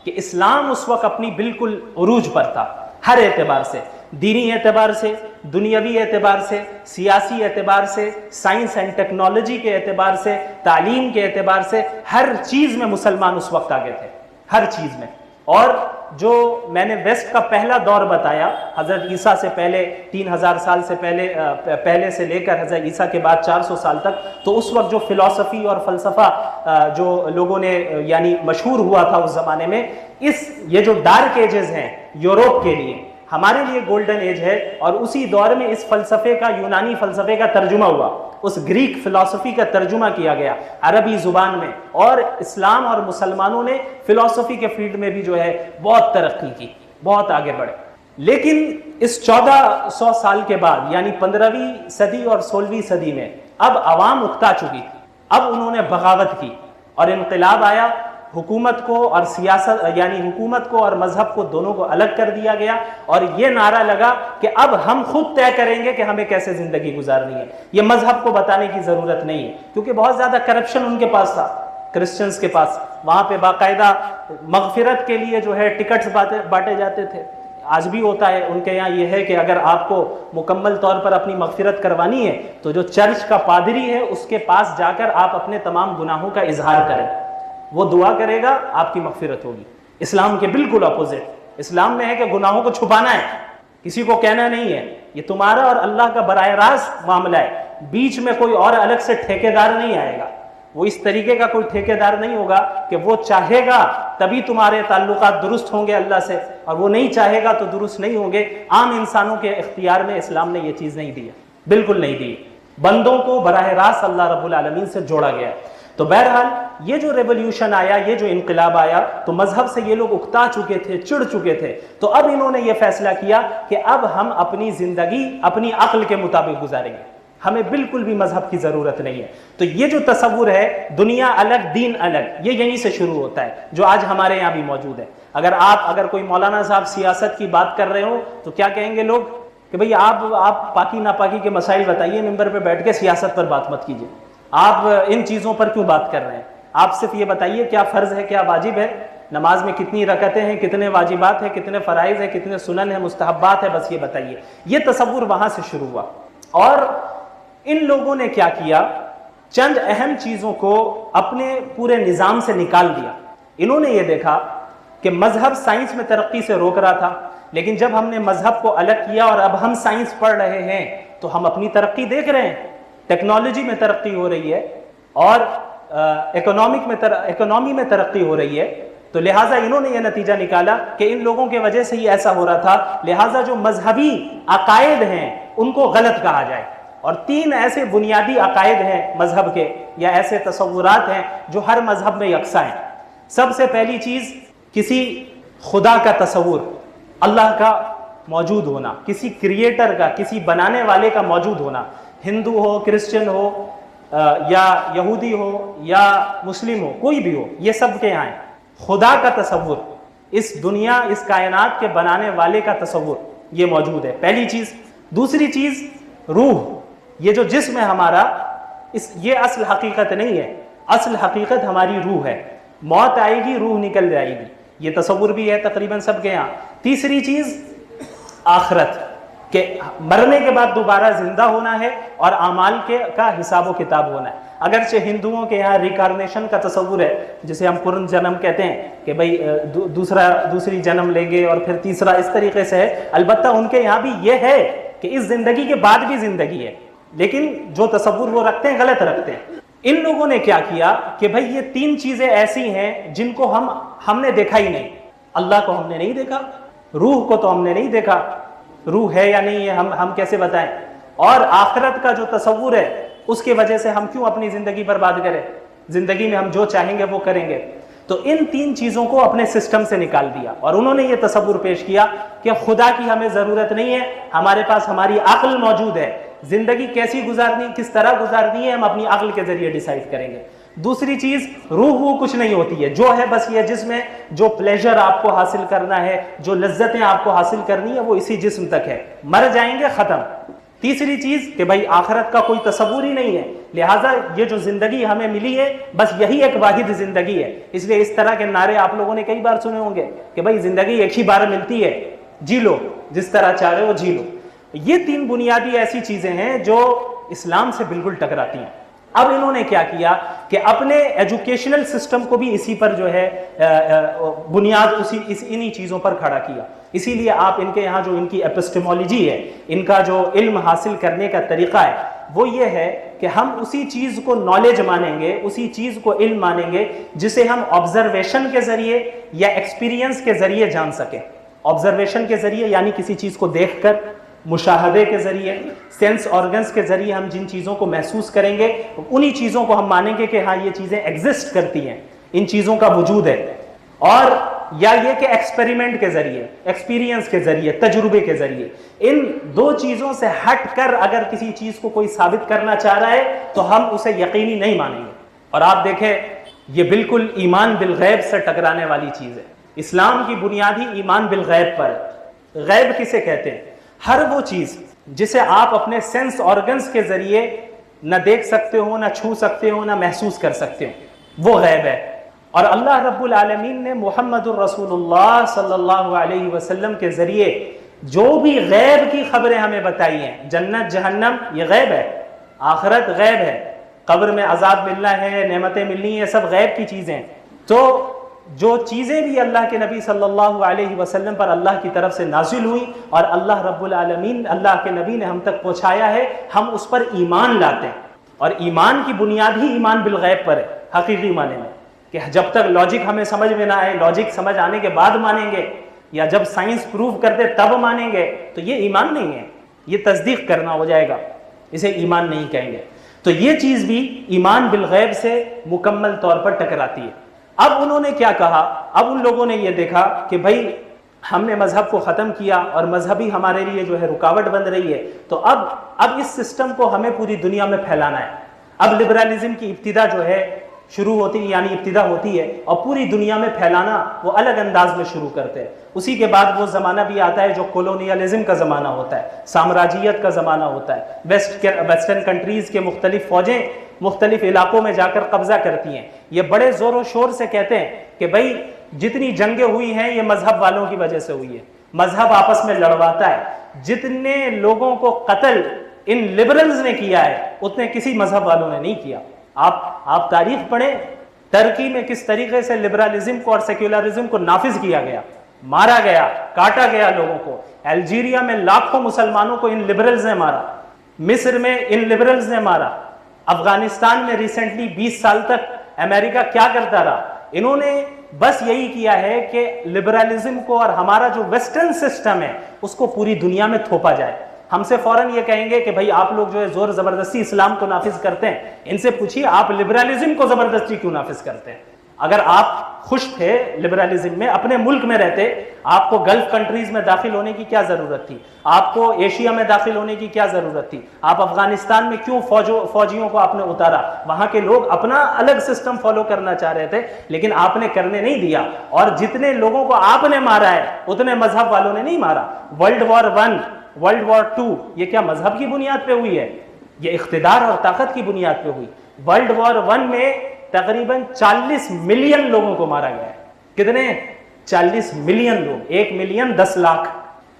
کہ اسلام اس وقت اپنی بالکل عروج پر تھا ہر اعتبار سے, دینی اعتبار سے, دنیاوی اعتبار سے, سیاسی اعتبار سے, سائنس اینڈ ٹیکنالوجی کے اعتبار سے, تعلیم کے اعتبار سے, ہر چیز میں مسلمان اس وقت آگے تھے, ہر چیز میں. اور جو میں نے ویسٹ کا پہلا دور بتایا حضرت عیسیٰ سے پہلے 3000 سال سے پہلے سے لے کر حضرت عیسیٰ کے بعد 400 سال تک, تو اس وقت جو فلسفی اور فلسفہ جو لوگوں نے یعنی مشہور ہوا تھا اس زمانے میں, یہ جو ڈارک ایجز ہیں یوروپ کے لیے, ہمارے لیے گولڈن ایج ہے. اور اسی دور میں اس فلسفے کا, یونانی فلسفے کا ترجمہ ہوا, اس گریک فلسفی کا ترجمہ کیا گیا عربی زبان میں, اور اسلام اور مسلمانوں نے فلسفی کے فیلڈ میں بھی جو ہے بہت ترقی کی, بہت آگے بڑھے. لیکن اس 1400 سال کے بعد یعنی 15ویں صدی اور 16ویں صدی میں اب عوام اکتا چکی تھی، اب انہوں نے بغاوت کی اور انقلاب آیا، حکومت کو اور سیاست یعنی حکومت کو اور مذہب کو دونوں کو الگ کر دیا گیا، اور یہ نعرہ لگا کہ اب ہم خود طے کریں گے کہ ہمیں کیسے زندگی گزارنی ہے، یہ مذہب کو بتانے کی ضرورت نہیں ہے، کیونکہ بہت زیادہ کرپشن ان کے پاس تھا، کرسچنز کے پاس، وہاں پہ باقاعدہ مغفرت کے لیے جو ہے ٹکٹس بانٹے جاتے تھے، آج بھی ہوتا ہے ان کے یہاں یہ ہے کہ اگر آپ کو مکمل طور پر اپنی مغفرت کروانی ہے تو جو چرچ کا پادری ہے اس کے پاس جا کر آپ اپنے تمام گناہوں کا اظہار کریں، وہ دعا کرے گا، آپ کی مغفرت ہوگی۔ اسلام کے بالکل اپوزٹ، اسلام میں ہے کہ گناہوں کو چھپانا ہے، کسی کو کہنا نہیں ہے، یہ تمہارا اور اللہ کا براہ راست معاملہ ہے، بیچ میں کوئی اور الگ سے ٹھیکیدار نہیں آئے گا، وہ اس طریقے کا کوئی ٹھیکیدار نہیں ہوگا کہ وہ چاہے گا تبھی تمہارے تعلقات درست ہوں گے اللہ سے، اور وہ نہیں چاہے گا تو درست نہیں ہوں گے۔ عام انسانوں کے اختیار میں اسلام نے یہ چیز نہیں دی ہے، بالکل نہیں دی، بندوں کو براہ راست اللہ رب العالمین سے جوڑا گیا ہے۔ تو بہرحال یہ جو ریولیوشن آیا، یہ جو انقلاب آیا، تو مذہب سے یہ لوگ اکتا چکے تھے، چڑ چکے تھے، تو اب انہوں نے یہ فیصلہ کیا کہ اب ہم اپنی زندگی اپنی عقل کے مطابق گزاریں گے، ہمیں بالکل بھی مذہب کی ضرورت نہیں ہے۔ تو یہ جو تصور ہے دنیا الگ دین الگ، یہ یہیں سے شروع ہوتا ہے، جو آج ہمارے یہاں بھی موجود ہے۔ اگر کوئی مولانا صاحب سیاست کی بات کر رہے ہو تو کیا کہیں گے لوگ کہ بھئی آپ پاکی ناپاکی کے مسائل بتائیے، ممبر پہ بیٹھ کے سیاست پر بات مت کیجیے، آپ ان چیزوں پر کیوں بات کر رہے ہیں، آپ صرف یہ بتائیے کیا فرض ہے کیا واجب ہے، نماز میں کتنی رکعتیں ہیں، کتنے واجبات ہیں، کتنے فرائض ہیں، کتنے سنن ہیں، مستحبات ہیں، بس یہ بتائیے۔ یہ تصور وہاں سے شروع ہوا، اور ان لوگوں نے کیا کیا، چند اہم چیزوں کو اپنے پورے نظام سے نکال دیا۔ انہوں نے یہ دیکھا کہ مذہب سائنس میں ترقی سے روک رہا تھا، لیکن جب ہم نے مذہب کو الگ کیا اور اب ہم سائنس پڑھ رہے ہیں تو ہم اپنی ترقی دیکھ رہے ہیں، ٹیکنالوجی میں ترقی ہو رہی ہے اور اکنامی میں ترقی ہو رہی ہے، تو لہٰذا انہوں نے یہ نتیجہ نکالا کہ ان لوگوں کے وجہ سے ہی ایسا ہو رہا تھا، لہٰذا جو مذہبی عقائد ہیں ان کو غلط کہا جائے۔ اور 3 ایسے بنیادی عقائد ہیں مذہب کے، یا ایسے تصورات ہیں جو ہر مذہب میں یکساں ہیں۔ سب سے پہلی چیز، کسی خدا کا تصور، اللہ کا موجود ہونا، کسی کریٹر کا، کسی بنانے والے کا موجود ہونا، ہندو ہو، کرسچن ہو، یا یہودی ہو یا مسلم ہو، کوئی بھی ہو، یہ سب کے یہاں ہے۔ خدا کا تصور، اس دنیا اس کائنات کے بنانے والے کا تصور، یہ موجود ہے، پہلی چیز۔ دوسری چیز، روح، یہ جو جسم ہے ہمارا، یہ اصل حقیقت نہیں ہے، اصل حقیقت ہماری روح ہے، موت آئے گی روح نکل جائے گی، یہ تصور بھی ہے تقریباً سب کے یہاں۔ تیسری چیز، آخرت، کہ مرنے کے بعد دوبارہ زندہ ہونا ہے اور اعمال کا حساب و کتاب ہونا ہے۔ اگرچہ ہندوؤں کے یہاں ریکارنیشن کا تصور ہے، جسے ہم پرن جنم کہتے ہیں کہ بھئی دوسری جنم لیں گے اور پھر تیسرا، اس طریقے سے ہے، البتہ ان کے یہاں بھی یہ ہے کہ اس زندگی کے بعد بھی زندگی ہے، لیکن جو تصور وہ رکھتے ہیں غلط رکھتے ہیں۔ ان لوگوں نے کیا کیا کہ بھئی یہ 3 چیزیں ایسی ہیں جن کو ہم نے دیکھا ہی نہیں، اللہ کو ہم نے نہیں دیکھا، روح کو تو ہم نے نہیں دیکھا، روح ہے یا نہیں ہے ہم کیسے بتائیں، اور آخرت کا جو تصور ہے اس کی وجہ سے ہم کیوں اپنی زندگی برباد کریں، زندگی میں ہم جو چاہیں گے وہ کریں گے۔ تو ان 3 چیزوں کو اپنے سسٹم سے نکال دیا، اور انہوں نے یہ تصور پیش کیا کہ خدا کی ہمیں ضرورت نہیں ہے، ہمارے پاس ہماری عقل موجود ہے، زندگی کیسی گزارنی، کس طرح گزارنی ہے ہم اپنی عقل کے ذریعے ڈیسائیڈ کریں گے۔ دوسری چیز، روح وہ کچھ نہیں ہوتی ہے، جو ہے بس یہ جسم ہے، جو پلیجر آپ کو حاصل کرنا ہے، جو لذتیں آپ کو حاصل کرنی ہے وہ اسی جسم تک ہے، مر جائیں گے، ختم۔ تیسری چیز کہ بھائی آخرت کا کوئی تصور ہی نہیں ہے، لہٰذا یہ جو زندگی ہمیں ملی ہے بس یہی ایک واحد زندگی ہے۔ اس لیے اس طرح کے نعرے آپ لوگوں نے کئی بار سنے ہوں گے کہ بھائی زندگی ایک ہی بار ملتی ہے، جی لو، جس طرح چاہ رہے ہو جی لو۔ یہ 3 بنیادی ایسی چیزیں ہیں جو اسلام سے بالکل ٹکراتی ہیں۔ اب انہوں نے کیا کیا کہ اپنے ایجوکیشنل سسٹم کو بھی اسی پر جو ہے بنیاد انہی چیزوں پر کھڑا کیا۔ اسی لیے آپ ان کے یہاں جو ان کی ایپسٹیمولوجی ہے، ان کا جو علم حاصل کرنے کا طریقہ ہے، وہ یہ ہے کہ ہم اسی چیز کو نالج مانیں گے، اسی چیز کو علم مانیں گے جسے ہم آبزرویشن کے ذریعے یا ایکسپیرینس کے ذریعے جان سکیں۔ آبزرویشن کے ذریعے یعنی کسی چیز کو دیکھ کر، مشاہدے کے ذریعے، سینس آرگنز کے ذریعے ہم جن چیزوں کو محسوس کریں گے انہی چیزوں کو ہم مانیں گے کہ ہاں یہ چیزیں ایگزسٹ کرتی ہیں، ان چیزوں کا وجود ہے۔ اور یا یہ کہ ایکسپیریمنٹ کے ذریعے، ایکسپیرینس کے ذریعے، تجربے کے ذریعے، ان دو چیزوں سے ہٹ کر اگر کسی چیز کو کوئی ثابت کرنا چاہ رہا ہے تو ہم اسے یقینی نہیں مانیں گے۔ اور آپ دیکھیں یہ بالکل ایمان بالغیب سے ٹکرانے والی چیز ہے۔ اسلام کی بنیاد ہی ایمان بالغیب پر ہے۔ غیب کسے کہتے ہیں؟ ہر وہ چیز جسے آپ اپنے سینس آرگنز کے ذریعے نہ دیکھ سکتے ہو، نہ چھو سکتے ہو، نہ محسوس کر سکتے ہو، وہ غیب ہے۔ اور اللہ رب العالمین نے محمد الرسول اللہ صلی اللہ علیہ وسلم کے ذریعے جو بھی غیب کی خبریں ہمیں بتائی ہیں، جنت جہنم یہ غیب ہے، آخرت غیب ہے، قبر میں عذاب ملنا ہے، نعمتیں ملنی ہیں، یہ سب غیب کی چیزیں۔ تو جو چیزیں بھی اللہ کے نبی صلی اللہ علیہ وسلم پر اللہ کی طرف سے نازل ہوئی اور اللہ رب العالمین، اللہ کے نبی نے ہم تک پہنچایا ہے، ہم اس پر ایمان لاتے ہیں۔ اور ایمان کی بنیاد ہی ایمان بالغیب پر ہے، حقیقی معنی میں، کہ جب تک لاجک ہمیں سمجھ میں نہ آئے، لاجک سمجھ آنے کے بعد مانیں گے، یا جب سائنس پروو کرتے تب مانیں گے، تو یہ ایمان نہیں ہے، یہ تصدیق کرنا ہو جائے گا، اسے ایمان نہیں کہیں گے۔ تو یہ چیز بھی ایمان بالغیب سے مکمل طور پر ٹکراتی ہے۔ اب انہوں نے کیا کہا؟ اب ان لوگوں نے یہ دیکھا کہ بھائی ہم نے مذہب کو ختم کیا اور مذہب ہی ہمارے لیے جو ہے رکاوٹ بن رہی ہے، تو اب اس سسٹم کو ہمیں پوری دنیا میں پھیلانا ہے۔ اب لبرلزم کی ابتدا جو ہے شروع ہوتی ہے، یعنی ابتدا ہوتی ہے، اور پوری دنیا میں پھیلانا وہ الگ انداز میں شروع کرتے ہیں۔ اسی کے بعد وہ زمانہ بھی آتا ہے جو کولونیلزم کا زمانہ ہوتا ہے، سامراجیت کا زمانہ ہوتا ہے۔ ویسٹرن کنٹریز کے مختلف فوجیں مختلف علاقوں میں جا کر قبضہ کرتی ہیں۔ یہ بڑے زور و شور سے کہتے ہیں کہ بھائی جتنی جنگیں ہوئی ہیں یہ مذہب والوں کی وجہ سے ہوئی ہے، مذہب آپس میں لڑواتا ہے۔ جتنے لوگوں کو قتل ان لبرلز نے کیا ہے اتنے کسی مذہب والوں نے نہیں کیا۔ آپ تاریخ پڑھیں، ترکی میں کس طریقے سے لبرلزم کو اور سیکولرزم کو نافذ کیا گیا، مارا گیا، کاٹا گیا لوگوں کو۔ الجیریا میں لاکھوں مسلمانوں کو ان لبرلز نے مارا، مصر میں ان لبرلز نے مارا، افغانستان میں ریسنٹلی 20 سال تک امریکہ کیا کرتا رہا؟ انہوں نے بس یہی کیا ہے کہ لبرلزم کو اور ہمارا جو ویسٹرن سسٹم ہے اس کو پوری دنیا میں تھوپا جائے۔ ہم سے فوراً یہ کہیں گے کہ بھائی آپ لوگ جو ہے زور زبردستی اسلام کو نافذ کرتے ہیں، ان سے پوچھیے آپ لبرلزم کو زبردستی کیوں نافذ کرتے ہیں؟ اگر آپ خوش تھے لبرلزم میں، اپنے ملک میں رہتے، آپ کو گلف کنٹریز میں داخل ہونے کی کیا ضرورت تھی؟ آپ کو ایشیا میں داخل ہونے کی کیا ضرورت تھی؟ آپ افغانستان میں کیوں فوجیوں کو آپ نے اتارا؟ وہاں کے لوگ اپنا الگ سسٹم فالو کرنا چاہ رہے تھے، لیکن آپ نے کرنے نہیں دیا۔ اور جتنے لوگوں کو آپ نے مارا ہے اتنے مذہب والوں نے نہیں مارا۔ ورلڈ وار 1، ورلڈ وار 2 یہ کیا مذہب کی بنیاد پہ ہوئی ہے؟ یہ اقتدار اور طاقت کی بنیاد پہ ہوئی۔ ورلڈ وار 1 میں تقریباً 40 ملین لوگوں کو مارا گیا ہے۔ کتنے؟ 40 ملین لوگ، 1 ملین 10 لاکھ۔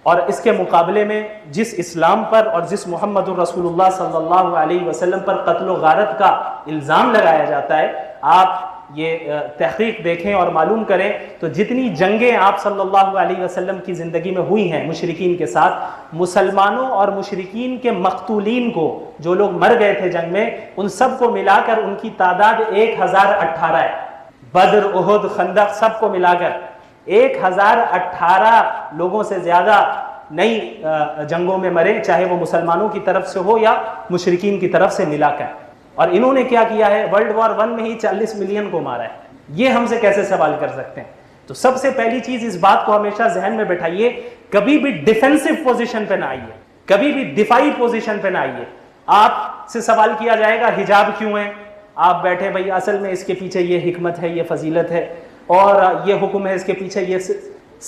اور اس کے مقابلے میں جس اسلام پر اور جس محمد الرسول اللہ صلی اللہ علیہ وسلم پر قتل و غارت کا الزام لگایا جاتا ہے، آپ یہ تحقیق دیکھیں اور معلوم کریں تو جتنی جنگیں آپ صلی اللہ علیہ وسلم کی زندگی میں ہوئی ہیں مشرکین کے ساتھ، مسلمانوں اور مشرکین کے مقتولین کو، جو لوگ مر گئے تھے جنگ میں، ان سب کو ملا کر ان کی تعداد 1018 ہے۔ بدر، احد، خندق سب کو ملا کر 1018 لوگوں سے زیادہ نئی جنگوں میں مرے، چاہے وہ مسلمانوں کی طرف سے ہو یا مشرکین کی طرف سے ملا کر۔ اور انہوں نے کیا کیا ہے؟ ورلڈ وار 1 میں ہی 40 ملین کو مارا ہے۔ یہ ہم سے کیسے سوال کر سکتے ہیں؟ تو سب سے پہلی چیز اس بات کو ہمیشہ ذہن میں بٹھائیے، کبھی بھی ڈیفینسو پوزیشن پہ نہ آئیے، کبھی بھی دفاعی پوزیشن پہ نہ آئیے۔ آپ سے سوال کیا جائے گا حجاب کیوں ہے، آپ بیٹھے بھائی اصل میں اس کے پیچھے یہ حکمت ہے، یہ فضیلت ہے، اور یہ حکم ہے، اس کے پیچھے یہ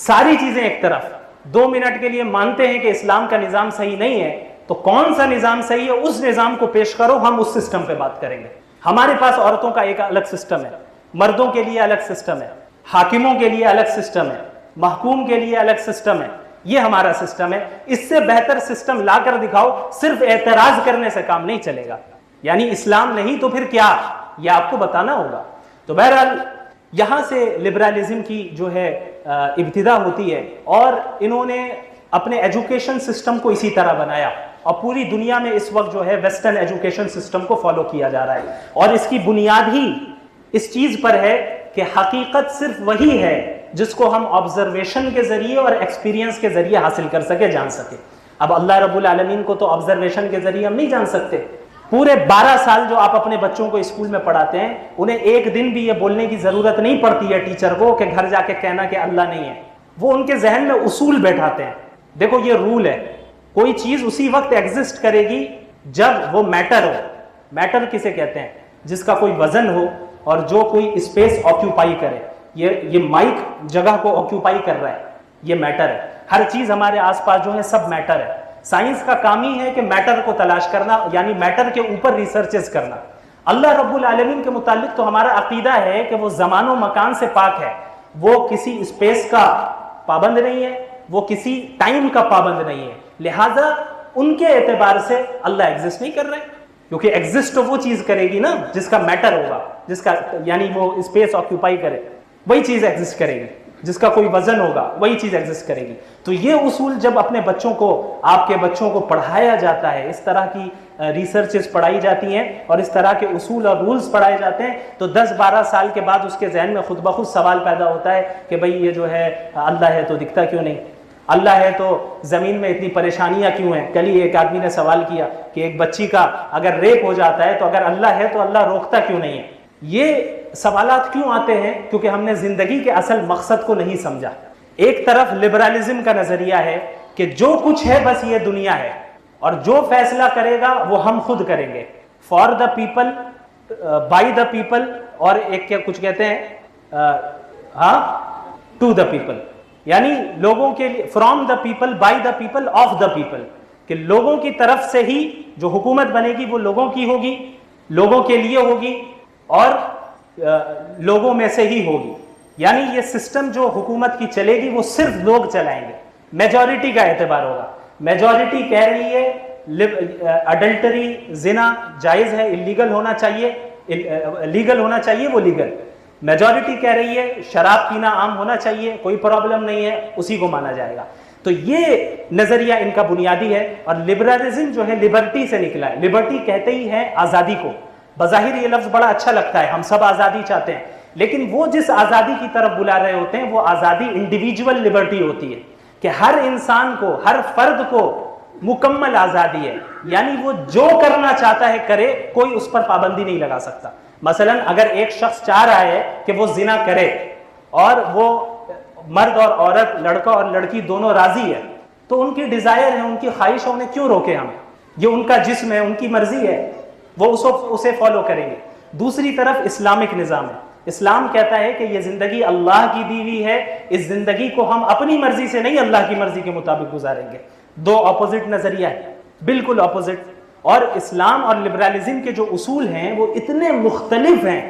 ساری چیزیں ایک طرف۔ 2 منٹ کے لیے مانتے ہیں کہ اسلام کا نظام صحیح نہیں ہے، تو کون سا نظام صحیح ہے اس نظام کو پیش کرو، ہم اس سسٹم پہ بات کریں گے۔ ہمارے پاس عورتوں کا ایک الگ سسٹم ہے، مردوں کے لیے الگ سسٹم ہے، حاکموں کے لیے الگ سسٹم ہے، محکوم کے لیے الگ سسٹم ہے۔ یہ ہمارا سسٹم ہے، اس سے بہتر سسٹم لا کر دکھاؤ۔ صرف اعتراض کرنے سے کام نہیں چلے گا، یعنی اسلام نہیں تو پھر کیا، یہ آپ کو بتانا ہوگا۔ تو بہرحال یہاں سے لبرلزم کی جو ہے ابتدا ہوتی ہے، اور انہوں نے اپنے ایجوکیشن سسٹم کو اسی طرح بنایا، اور پوری دنیا میں اس وقت جو ہے ویسٹرن ایجوکیشن سسٹم کو فالو کیا جا رہا ہے، اور اس کی بنیاد ہی اس چیز پر ہے کہ حقیقت صرف وہی ہے جس کو ہم آبزرویشن کے ذریعے اور ایکسپیرینس کے ذریعے حاصل کر سکے، جان سکے۔ اب اللہ رب العالمین کو تو آبزرویشن کے ذریعے ہم نہیں جان سکتے، پورے 12 سال جو آپ اپنے بچوں کو اسکول میں پڑھاتے ہیں، انہیں ایک دن بھی یہ بولنے کی ضرورت نہیں پڑتی ہے ٹیچر کو کہ گھر جا کے کہنا کہ اللہ نہیں ہے. وہ ان کے ذہن میں اصول بیٹھاتے ہیں. دیکھو یہ رول ہے، کوئی چیز اسی وقت ایگزسٹ کرے گی جب وہ میٹر ہو. میٹر کسے کہتے ہیں؟ جس کا کوئی وزن ہو اور جو کوئی اسپیس آکیوپائی کرے. یہ مائک جگہ کو آکیوپائی کر رہا ہے، یہ میٹر ہے. ہر چیز ہمارے آس پاس جو ہے سب میٹر ہے. سائنس کا کام ہی ہے کہ میٹر کو تلاش کرنا، یعنی میٹر کے اوپر ریسرچز کرنا. اللہ رب العالمین کے متعلق تو ہمارا عقیدہ ہے کہ وہ زمان و مکان سے پاک ہے. وہ کسی اسپیس کا پابند نہیں ہے، وہ کسی ٹائم کا پابند نہیں ہے. لہٰذا ان کے اعتبار سے اللہ ایگزسٹ نہیں کر رہے، کیونکہ ایگزسٹ وہ چیز کرے گی نا جس کا میٹر ہوگا، جس کا یعنی وہ اسپیس آکیوپائی کرے، وہی چیز ایگزسٹ کرے گی. جس کا کوئی وزن ہوگا وہی چیز ایگزسٹ کرے گی. تو یہ اصول جب اپنے بچوں کو، آپ کے بچوں کو پڑھایا جاتا ہے، اس طرح کی ریسرچز پڑھائی جاتی ہیں اور اس طرح کے اصول اور رولز پڑھائے جاتے ہیں، تو 10-12 سال کے بعد اس کے ذہن میں خود بخود سوال پیدا ہوتا ہے کہ بھئی یہ جو ہے اللہ ہے تو دکھتا کیوں نہیں؟ اللہ ہے تو زمین میں اتنی پریشانیاں کیوں ہیں؟ کل ہی ایک آدمی نے سوال کیا کہ ایک بچی کا اگر ریپ ہو جاتا ہے تو اگر اللہ ہے تو اللہ روکتا کیوں نہیں ہے؟ یہ سوالات کیوں آتے ہیں؟ کیونکہ ہم نے زندگی کے اصل مقصد کو نہیں سمجھا. ایک طرف لبرلزم کا نظریہ ہے کہ جو کچھ ہے بس یہ دنیا ہے، اور جو فیصلہ کرے گا وہ ہم خود کریں گے. For the people, by the people, اور ایک کیا کچھ کہتے ہیں ٹو دا پیپل، یعنی لوگوں کے لیے، from the people, by the people, of the people, کہ لوگوں کی طرف سے ہی جو حکومت بنے گی وہ لوگوں کی ہوگی، لوگوں کے لیے ہوگی اور لوگوں میں سے ہی ہوگی. یعنی یہ سسٹم جو حکومت کی چلے گی وہ صرف لوگ چلائیں گے. میجورٹی کا اعتبار ہوگا. میجورٹی کہہ رہی ہے اڈلٹری، زنا جائز ہے، لیگل ہونا چاہیے، لیگل ہونا چاہیے، وہ لیگل. میجورٹی کہہ رہی ہے شراب پینا عام ہونا چاہیے، کوئی پرابلم نہیں ہے، اسی کو مانا جائے گا. تو یہ نظریہ ان کا بنیادی ہے. اور لبرلزم جو ہے لبرٹی سے نکلا ہے. لبرٹی کہتے ہی ہیں آزادی کو. بظاہر یہ لفظ بڑا اچھا لگتا ہے، ہم سب آزادی چاہتے ہیں، لیکن وہ جس آزادی کی طرف بلا رہے ہوتے ہیں وہ آزادی انڈیویجول لبرٹی ہوتی ہے، کہ ہر انسان کو، ہر فرد کو مکمل آزادی ہے. یعنی وہ جو کرنا چاہتا ہے کرے، کوئی اس پر پابندی نہیں لگا سکتا. مثلا اگر ایک شخص چاہ رہا ہے کہ وہ زنا کرے اور وہ مرد اور عورت، لڑکا اور لڑکی دونوں راضی ہے، تو ان کی ڈیزائر ہے، ان کی خواہش ہے، انہیں کیوں روکے ہم؟ یہ ان کا جسم ہے، ان کی مرضی ہے، وہ اسے فالو کریں گے. دوسری طرف اسلامک نظام ہے. اسلام کہتا ہے کہ یہ زندگی اللہ کی دی ہوئی ہے، اس زندگی کو ہم اپنی مرضی سے نہیں اللہ کی مرضی کے مطابق گزاریں گے. دو اپوزٹ نظریہ ہے، بالکل اپوزٹ. اور اسلام اور لبرلزم کے جو اصول ہیں وہ اتنے مختلف ہیں،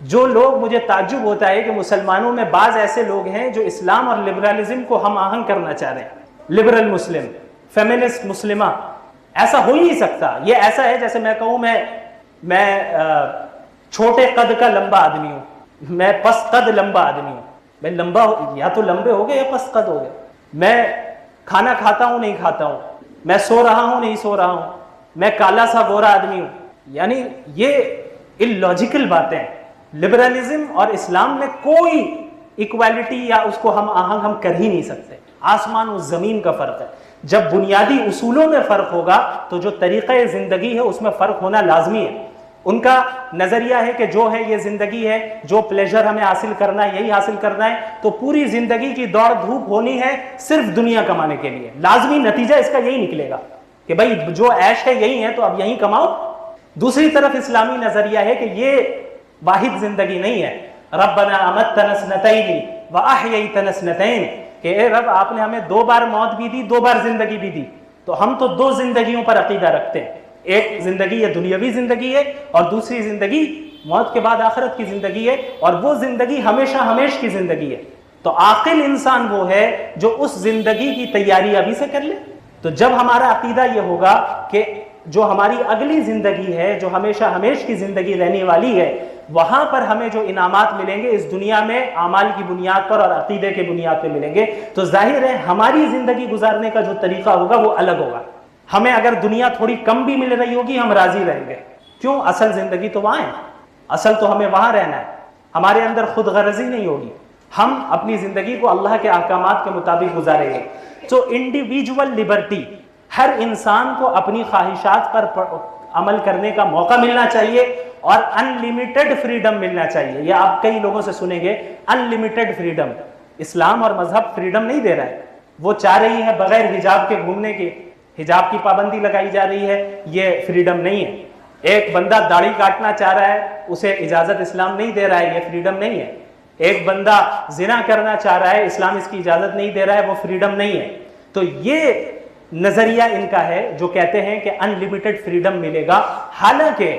جو لوگ، مجھے تعجب ہوتا ہے کہ مسلمانوں میں بعض ایسے لوگ ہیں جو اسلام اور لبرلزم کو ہم آہنگ کرنا چاہ رہے ہیں. لبرل مسلم، فیمنسٹ مسلمہ، ایسا ہو ہی نہیں سکتا. یہ ایسا ہے جیسے میں کہوں میں چھوٹے قد کا لمبا آدمی ہوں، میں پس قد لمبا آدمی ہوں. میں لمبا یا تو لمبے ہو گئے یا پس قد ہو گئے. میں کھانا کھاتا ہوں نہیں کھاتا ہوں، میں سو رہا ہوں نہیں سو رہا ہوں، میں کالا سا گورا آدمی ہوں. یعنی یہ اللاجیکل باتیں ہیں. لبرلزم اور اسلام میں کوئی ایکویلٹی یا اس کو ہم آہنگ ہم کر ہی نہیں سکتے. آسمان و زمین کا فرق ہے. جب بنیادی اصولوں میں فرق ہوگا تو جو طریقہ زندگی ہے اس میں فرق ہونا لازمی ہے. ان کا نظریہ ہے کہ جو ہے یہ زندگی ہے، جو پلیجر ہمیں حاصل کرنا ہے یہی حاصل کرنا ہے. تو پوری زندگی کی دوڑ دھوپ ہونی ہے صرف دنیا کمانے کے لیے. لازمی نتیجہ اس کا یہی نکلے گا کہ بھائی جو عیش ہے یہی ہے تو اب یہی کماؤ. دوسری طرف اسلامی نظریہ ہے کہ یہ واحد زندگی نہیں ہے. ربنا امتنا اثنتین واحییتنا اثنتین، کہ اے رب آپ نے ہمیں 2 بار موت بھی دی، 2 بار زندگی بھی دی. تو ہم تو 2 زندگیوں پر عقیدہ رکھتے ہیں. ایک زندگی یہ دنیاوی زندگی ہے اور دوسری زندگی موت کے بعد آخرت کی زندگی ہے، اور وہ زندگی ہمیشہ ہمیش کی زندگی ہے. تو عاقل انسان وہ ہے جو اس زندگی کی تیاری ابھی سے کر لے. تو جب ہمارا عقیدہ یہ ہوگا کہ جو ہماری اگلی زندگی ہے، جو ہمیشہ ہمیش کی زندگی رہنے والی ہے، وہاں پر ہمیں جو انعامات ملیں گے اس دنیا میں اعمال کی بنیاد پر اور عقیدے کے بنیاد پہ ملیں گے، تو ظاہر ہے ہماری زندگی گزارنے کا جو طریقہ ہوگا وہ الگ ہوگا. ہمیں اگر دنیا تھوڑی کم بھی مل رہی ہوگی ہم راضی رہیں گے. کیوں؟ اصل زندگی تو وہاں ہے، اصل تو ہمیں وہاں رہنا ہے. ہمارے اندر خود غرضی نہیں ہوگی، ہم اپنی زندگی کو اللہ کے احکامات کے مطابق گزاریں گے. تو انڈیویجول لبرٹی، ہر انسان کو اپنی خواہشات پر عمل کرنے کا موقع ملنا چاہیے اور انلمیٹڈ فریڈم ملنا چاہیے. یہ آپ کئی لوگوں سے سنیں گے انلمیٹڈ فریڈم. اسلام اور مذہب فریڈم نہیں دے رہا ہے. وہ چاہ رہی ہے بغیر حجاب کے گھومنے کی، حجاب کی پابندی لگائی جا رہی ہے، یہ فریڈم نہیں ہے. ایک بندہ داڑھی کاٹنا چاہ رہا ہے، اسے اجازت اسلام نہیں دے رہا ہے، یہ فریڈم نہیں ہے. ایک بندہ زنا کرنا چاہ رہا ہے، اسلام اس کی اجازت نہیں دے رہا ہے، وہ فریڈم نہیں ہے. تو یہ نظریہ ان کا ہے جو کہتے ہیں کہ انلمیٹڈ فریڈم ملے گا. حالانکہ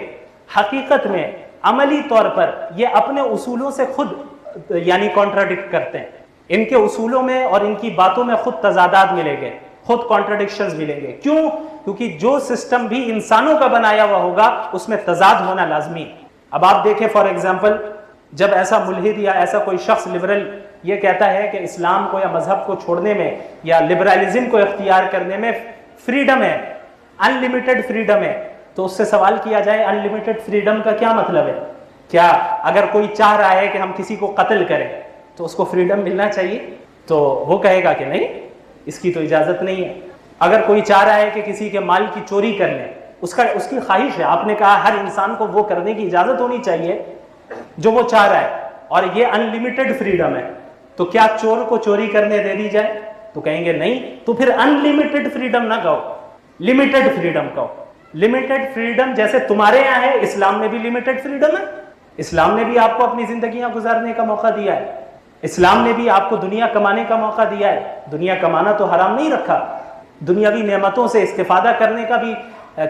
حقیقت میں عملی طور پر یہ اپنے اصولوں سے خود یعنی کانٹراڈکٹ کرتے ہیں. ان کے اصولوں میں اور ان کی باتوں میں خود تضادات ملیں گے، خود کانٹراڈکشنز ملیں گے. کیوں؟ کیونکہ جو سسٹم بھی انسانوں کا بنایا ہوا ہوگا اس میں تضاد ہونا لازمی. اب آپ دیکھیں فار ایگزامپل، جب ایسا ملحد یا ایسا کوئی شخص لبرل یہ کہتا ہے کہ اسلام کو یا مذہب کو چھوڑنے میں یا لبرلزم کو اختیار کرنے میں فریڈم ہے، انلمیٹڈ فریڈم ہے، تو اس سے سوال کیا جائے انلمیٹڈ فریڈم کا کیا مطلب ہے؟ کیا اگر کوئی چاہ رہا ہے کہ ہم کسی کو قتل کریں تو اس کو فریڈم ملنا چاہیے؟ تو وہ کہے گا کہ نہیں، اس کی تو اجازت نہیں ہے. اگر کوئی چاہ رہا ہے کہ کسی کے مال کی چوری کر لیں، اس کی خواہش ہے. آپ نے کہا ہر انسان کو وہ کرنے کی اجازت ہونی چاہیے جو وہ چاہ رہا ہے، اور یہ انلمیٹڈ فریڈم ہے. تو کیا چور کو چوری کرنے دے دی جائے؟ تو کہیں گے نہیں. تو پھر انلمیٹڈ فریڈم نہ کہو، لمیٹڈ فریڈم کہو. لمیٹڈ فریڈم جیسے تمہارے یہاں ہے، اسلام میں بھی لمیٹڈ فریڈم ہے. اسلام نے بھی آپ کو اپنی زندگیاں گزارنے کا موقع دیا ہے. اسلام نے بھی آپ کو دنیا کمانے کا موقع دیا ہے. دنیا کمانا تو حرام نہیں رکھا، دنیاوی نعمتوں سے استفادہ کرنے کا بھی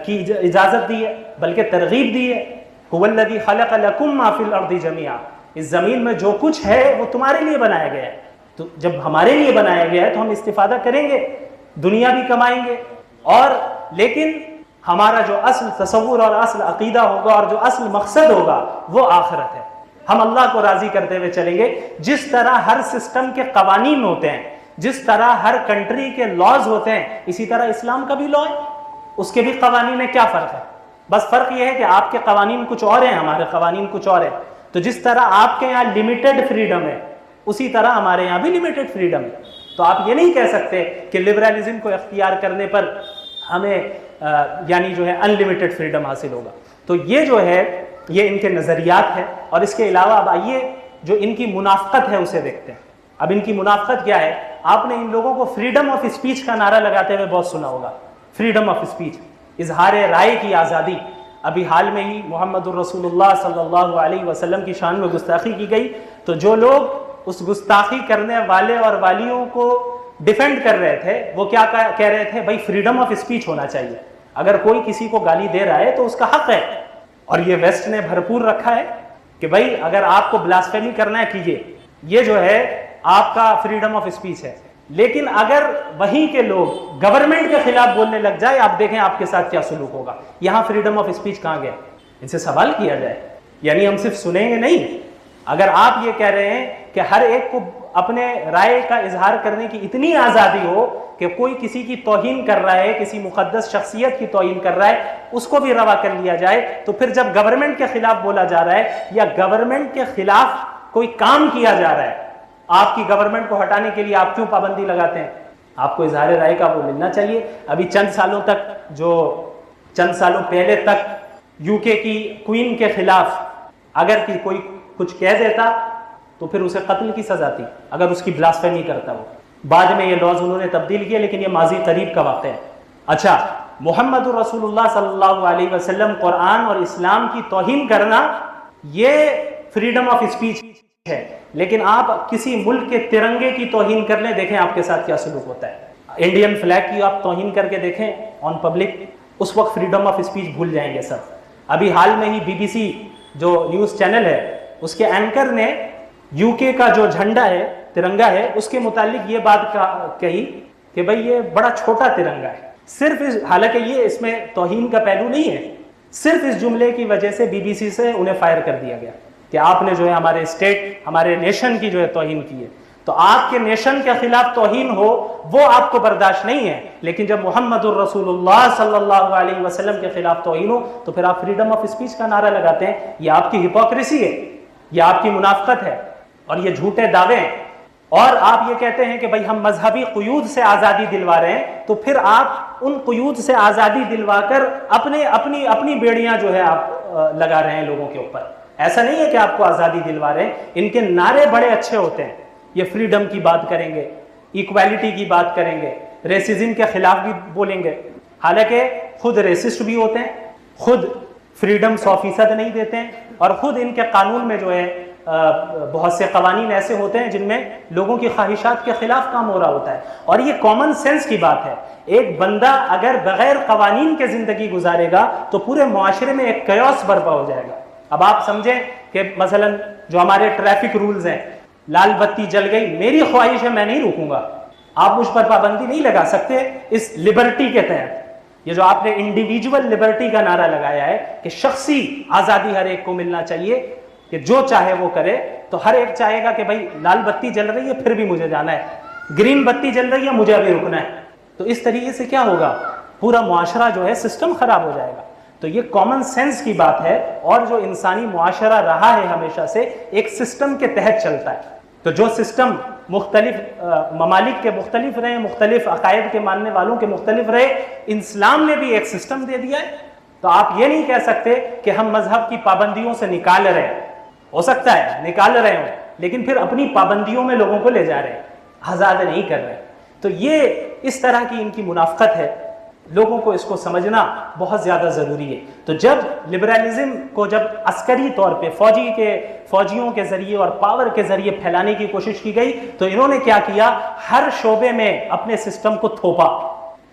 کی اجازت دی ہے، بلکہ ترغیب دی ہے. هو الذی خلق لکم ما فی الارض جمیعا، اس زمین میں جو کچھ ہے وہ تمہارے لیے بنایا گیا ہے. تو جب ہمارے لیے بنایا گیا ہے تو ہم استفادہ کریں گے، دنیا بھی کمائیں گے. اور لیکن ہمارا جو اصل تصور اور اصل عقیدہ ہوگا اور جو اصل مقصد ہوگا وہ آخرت ہے. ہم اللہ کو راضی کرتے ہوئے چلیں گے. جس طرح ہر سسٹم کے قوانین ہوتے ہیں، جس طرح ہر کنٹری کے لاز ہوتے ہیں، اسی طرح اسلام کا بھی لا ہے، اس کے بھی قوانین میں کیا فرق ہے؟ بس فرق یہ ہے کہ آپ کے قوانین کچھ اور ہیں، ہمارے قوانین کچھ اور ہیں. تو جس طرح آپ کے یہاں لمیٹڈ فریڈم ہے اسی طرح ہمارے یہاں بھی لمیٹڈ فریڈم ہے. تو آپ یہ نہیں کہہ سکتے کہ لبرلزم کو اختیار کرنے پر ہمیں یعنی جو ہے انلمیٹڈ فریڈم حاصل ہوگا. تو یہ جو ہے یہ ان کے نظریات ہے. اور اس کے علاوہ اب آئیے جو ان کی منافقت ہے اسے دیکھتے ہیں. اب ان کی منافقت کیا ہے؟ آپ نے ان لوگوں کو فریڈم آف اسپیچ کا نعرہ لگاتے ہوئے بہت سنا ہوگا. فریڈم آف اسپیچ، اظہار رائے کی آزادی. ابھی حال میں ہی محمد الرسول اللہ صلی اللہ علیہ وسلم کی شان میں گستاخی کی گئی، تو جو لوگ اس گستاخی کرنے والے اور والیوں کو ڈیفینڈ کر رہے تھے وہ کیا کہہ رہے تھے؟ بھائی فریڈم آف اسپیچ ہونا چاہیے، اگر کوئی کسی کو گالی دے رہا ہے تو اس کا حق ہے. اور یہ ویسٹ نے بھرپور رکھا ہے کہ بھائی اگر آپ کو بلاسفیمی کرنا ہے کیجیے، یہ جو ہے آپ کا فریڈم آف اسپیچ ہے. لیکن اگر وہیں کے لوگ گورنمنٹ کے خلاف بولنے لگ جائے، آپ دیکھیں آپ کے ساتھ کیا سلوک ہوگا. یہاں فریڈم آف اسپیچ کہاں گیا؟ ان سے سوال کیا جائے. یعنی ہم صرف سنیں گے نہیں. اگر آپ یہ کہہ رہے ہیں کہ ہر ایک کو اپنے رائے کا اظہار کرنے کی اتنی آزادی ہو کہ کوئی کسی کی توہین کر رہا ہے، کسی مقدس شخصیت کی توہین کر رہا ہے، اس کو بھی روا کر لیا جائے، تو پھر جب گورنمنٹ کے خلاف بولا جا رہا ہے یا گورنمنٹ کے خلاف کوئی کام کیا جا رہا ہے، آپ کی گورنمنٹ کو ہٹانے کے لیے آپ کیوں پابندی لگاتے ہیں؟ آپ کو اظہار رائے کا وہ ملنا چاہیے. ابھی چند سالوں پہلے تک یو کے کی کوئین کے خلاف اگر کوئی کچھ کہہ دیتا تو پھر اسے قتل کی سزا تھی اگر اس کی بلاسفیمی کرتا ہو. بعد میں یہ لاز انہوں نے تبدیل کیے، لیکن یہ ماضی قریب کا واقعہ ہے. اچھا، محمد رسول اللہ صلی اللہ علیہ وسلم، قرآن اور اسلام کی توہین کرنا یہ فریڈم آف اسپیچ ہے. لیکن آپ کسی ملک کے ترنگے کی توہین کر لیں، دیکھیں آپ کے ساتھ کیا سلوک ہوتا ہے. انڈین فلیگ کی آپ توہین کر کے دیکھیں آن پبلک، اس وقت فریڈم آف اسپیچ بھول جائیں گے سب. ابھی حال میں ہی BBC جو نیوز چینل ہے اس کے اینکر نے یو کے کا جو جھنڈا ہے، ترنگا ہے، اس کے متعلق یہ بات کہی کہ بھئی یہ بڑا چھوٹا ترنگا ہے. صرف حالانکہ یہ اس میں توہین کا پہلو نہیں ہے، صرف اس جملے کی وجہ سے BBC سے انہیں فائر کر دیا گیا کہ آپ نے جو ہے ہمارے اسٹیٹ، ہمارے نیشن کی جو ہے توہین کی ہے. تو آپ کے نیشن کے خلاف توہین ہو وہ آپ کو برداشت نہیں ہے، لیکن جب محمد الرسول اللہ صلی اللہ علیہ وسلم کے خلاف توہین ہو تو پھر آپ فریڈم آف اسپیچ کا نعرہ لگاتے ہیں. یہ آپ کی ہپوکریسی ہے، یہ آپ کی منافقت ہے اور یہ جھوٹے دعوے ہیں. اور آپ یہ کہتے ہیں کہ بھائی ہم مذہبی قیود سے آزادی دلوا رہے ہیں، تو پھر آپ ان قیود سے آزادی دلوا کر اپنی بیڑیاں جو ہے آپ لگا رہے ہیں لوگوں کے اوپر۔ ایسا نہیں ہے کہ آپ کو آزادی دلوا رہے ہیں، ان کے نعرے بڑے اچھے ہوتے ہیں، یہ فریڈم کی بات کریں گے، ایکویلٹی کی بات کریں گے، ریسزم کے خلاف بھی بولیں گے، حالانکہ خود ریسسٹ بھی ہوتے ہیں، خود فریڈم 100% نہیں دیتے ہیں، اور خود ان کے قانون میں جو ہے بہت سے قوانین ایسے ہوتے ہیں جن میں لوگوں کی خواہشات کے خلاف کام ہو رہا ہوتا ہے۔ اور یہ کامن سینس کی بات ہے، ایک بندہ اگر بغیر قوانین کے زندگی گزارے گا تو پورے معاشرے میں ایک کیوس برپا ہو جائے گا۔ اب آپ سمجھیں کہ مثلا جو ہمارے ٹریفک رولز ہیں، لال بتی جل گئی، میری خواہش ہے میں نہیں روکوں گا، آپ مجھ پر پابندی نہیں لگا سکتے اس لبرٹی کے تحت۔ یہ جو آپ نے انڈیویجول لبرٹی کا نعرہ لگایا ہے کہ شخصی آزادی ہر ایک کو ملنا چاہیے کہ جو چاہے وہ کرے، تو ہر ایک چاہے گا کہ بھائی لال بتی جل رہی ہے پھر بھی مجھے جانا ہے، گرین بتی جل رہی ہے مجھے ابھی رکنا ہے، تو اس طریقے سے کیا ہوگا؟ پورا معاشرہ جو ہے سسٹم خراب ہو جائے گا۔ تو یہ کامن سینس کی بات ہے، اور جو انسانی معاشرہ رہا ہے ہمیشہ سے ایک سسٹم کے تحت چلتا ہے، تو جو سسٹم مختلف ممالک کے مختلف رہے، مختلف عقائد کے ماننے والوں کے مختلف رہے، اسلام نے بھی ایک سسٹم دے دیا ہے۔ تو آپ یہ نہیں کہہ سکتے کہ ہم مذہب کی پابندیوں سے نکال رہے ہیں، ہو سکتا ہے نکال رہے ہوں لیکن پھر اپنی پابندیوں میں لوگوں کو لے جا رہے ہیں، آزاد نہیں کر رہے۔ تو یہ اس طرح کی ان کی منافقت ہے، لوگوں کو اس کو سمجھنا بہت زیادہ ضروری ہے۔ تو جب لبرلزم کو جب عسکری طور پہ فوجیوں کے ذریعے اور پاور کے ذریعے پھیلانے کی کوشش کی گئی، تو انہوں نے کیا کیا؟ ہر شعبے میں اپنے سسٹم کو تھوپا۔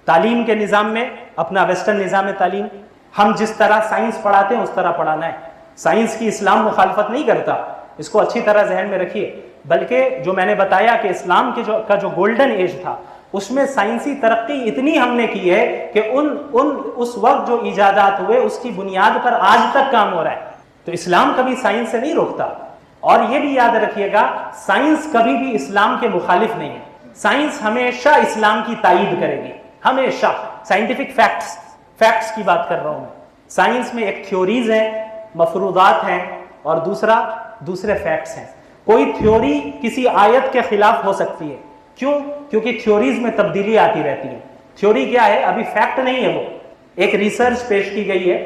تعلیم کے نظام میں اپنا ویسٹرن نظام تعلیم، ہم جس طرح سائنس پڑھاتے ہیں اس طرح پڑھانا ہے۔ سائنس کی اسلام مخالفت نہیں کرتا، اس کو اچھی طرح ذہن میں رکھیے، بلکہ جو میں نے بتایا کہ اسلام کا جو گولڈن ایج تھا، اس میں سائنسی ترقی اتنی ہم نے کی ہے کہ اس وقت جو ایجادات ہوئے اس کی بنیاد پر آج تک کام ہو رہا ہے۔ تو اسلام کبھی سائنس سے نہیں روکتا، اور یہ بھی یاد رکھیے گا سائنس کبھی بھی اسلام کے مخالف نہیں ہے، سائنس ہمیشہ اسلام کی تائید کرے گی، ہمیشہ۔ سائنٹیفک فیکٹس کی بات کر رہا ہوں میں۔ سائنس میں ایک تھیوریز ہیں، مفروضات ہیں، اور دوسرے فیکٹس ہیں۔ کوئی تھیوری کسی آیت کے خلاف ہو سکتی ہے، کیوں؟ کیونکہ تھیوریز میں تبدیلی آتی رہتی ہے۔ تھیوری کیا ہے؟ ابھی فیکٹ نہیں ہے، وہ ایک ریسرچ پیش کی گئی ہے،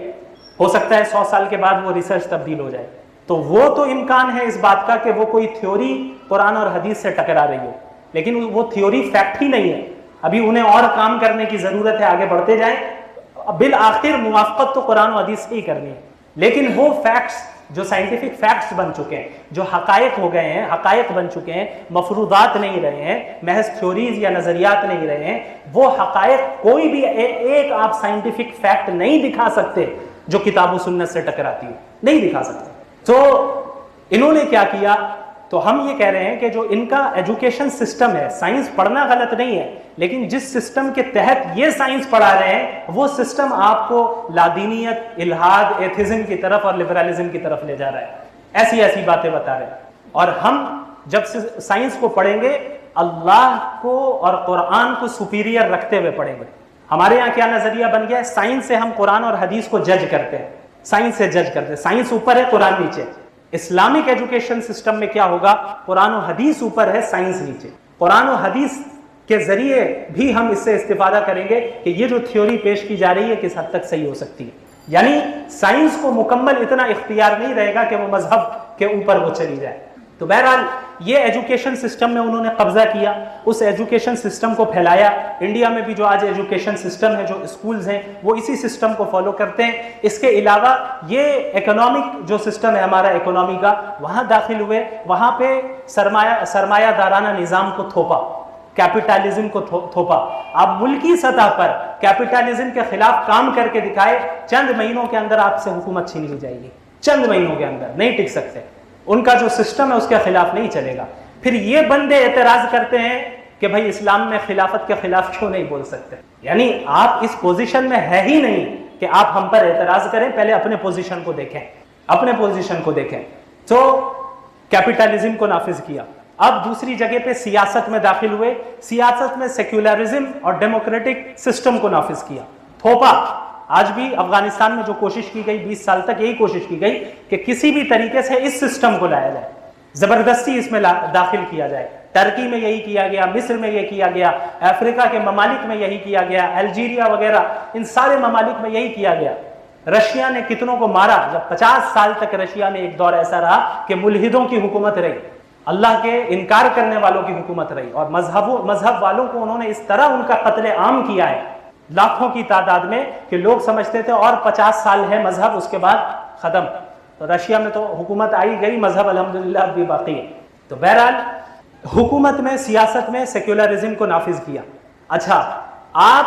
ہو سکتا ہے 100 سال کے بعد وہ ریسرچ تبدیل ہو جائے، تو وہ تو امکان ہے اس بات کا کہ وہ کوئی تھیوری قرآن اور حدیث سے ٹکرا رہی ہو، لیکن وہ تھیوری فیکٹ ہی نہیں ہے، ابھی انہیں اور کام کرنے کی ضرورت ہے، آگے بڑھتے جائیں، بالآخر موافقت تو قرآن و حدیث سے ہی کرنی ہے۔ لیکن وہ فیکٹس جو سائنٹیفک فیکٹس بن چکے ہیں، جو حقائق ہو گئے ہیں، حقائق بن چکے ہیں، مفروضات نہیں رہے ہیں، محض تھیوریز یا نظریات نہیں رہے ہیں، وہ حقائق کوئی بھی ایک آپ سائنٹیفک فیکٹ نہیں دکھا سکتے جو کتاب و سنت سے ٹکراتی ہو، نہیں دکھا سکتے۔ تو انہوں نے کیا کیا؟ تو ہم یہ کہہ رہے ہیں کہ جو ان کا ایجوکیشن سسٹم ہے، سائنس پڑھنا غلط نہیں ہے، لیکن جس سسٹم کے تحت یہ سائنس پڑھا رہے ہیں وہ سسٹم آپ کو لادینیت، الحاد، ایتھزم کی طرف اور لبرلزم کی طرف لے جا رہا ہے، ایسی باتیں بتا رہے ہیں۔ اور ہم جب سائنس کو پڑھیں گے اللہ کو اور قرآن کو سپیریئر رکھتے ہوئے پڑھیں گے۔ ہمارے یہاں کیا نظریہ بن گیا ہے؟ سائنس سے ہم قرآن اور حدیث کو جج کرتے ہیں، سائنس سے جج کرتے ہیں، سائنس اوپر ہے قرآن نیچے۔ اسلامک ایجوکیشن سسٹم میں کیا ہوگا؟ قرآن و حدیث اوپر ہے، سائنس نیچے۔ قرآن و حدیث کے ذریعے بھی ہم اس سے استفادہ کریں گے کہ یہ جو تھیوری پیش کی جا رہی ہے کس حد تک صحیح ہو سکتی ہے، یعنی سائنس کو مکمل اتنا اختیار نہیں رہے گا کہ وہ مذہب کے اوپر وہ چلی جائے۔ تو بہرحال یہ ایجوکیشن سسٹم میں انہوں نے قبضہ کیا، اس ایجوکیشن سسٹم کو پھیلایا۔ انڈیا میں بھی جو آج ایجوکیشن سسٹم ہے، جو اسکولز ہیں، وہ اسی سسٹم کو فالو کرتے ہیں۔ اس کے علاوہ یہ اکنامک جو سسٹم ہے ہمارا اکنامی کا، وہاں داخل ہوئے، وہاں پہ سرمایہ دارانہ نظام کو تھوپا، کیپٹلزم کو تھوپا۔ آپ ملکی سطح پر کیپٹلزم کے خلاف کام کر کے دکھائے، چند مہینوں کے اندر آپ سے حکومت چھین لی جائے گی، چند مہینوں کے اندر نہیں ٹک سکتے، ان کا جو سسٹم ہے اس کے خلاف نہیں چلے گا۔ پھر یہ بندے اعتراض کرتے ہیں کہ بھائی اسلام میں خلافت کے خلاف کیوں نہیں بول سکتے، یعنی آپ اس پوزیشن میں ہے ہی نہیں کہ آپ ہم پر اعتراض کریں، پہلے اپنے پوزیشن کو دیکھیں، اپنے پوزیشن کو دیکھیں۔ تو کیپٹلزم کو نافذ کیا۔ اب دوسری جگہ پہ سیاست میں داخل ہوئے، سیاست میں سیکولرزم اور ڈیموکریٹک سسٹم کو نافذ کیا، تھوپا۔ آج بھی افغانستان میں جو کوشش کی گئی 20 سال تک یہی کوشش کی گئی کہ کسی بھی طریقے سے اس سسٹم کو لایا جائے، زبردستی اس میں داخل کیا جائے، ترکی میں یہی کیا گیا، مصر میں یہ کیا گیا، افریقہ کے ممالک میں یہی کیا گیا، الجیریا وغیرہ ان سارے ممالک میں یہی کیا گیا۔ رشیا نے کتنوں کو مارا، جب 50 سال تک رشیا میں ایک دور ایسا رہا کہ ملحدوں کی حکومت رہی، اللہ کے انکار کرنے والوں کی حکومت رہی، اور مذہب والوں کو انہوں نے اس طرح ان کا قتل عام کیا ہے لاکھوں کی تعداد میں کہ لوگ سمجھتے تھے اور 50 سال ہے مذہب اس کے بعد ختم۔ تو رشیا میں تو حکومت آئی گئی، مذہب الحمدللہ اب بھی باقی ہے۔ تو بہرحال حکومت میں، سیاست میں سیکولرزم کو نافذ کیا۔ اچھا، آپ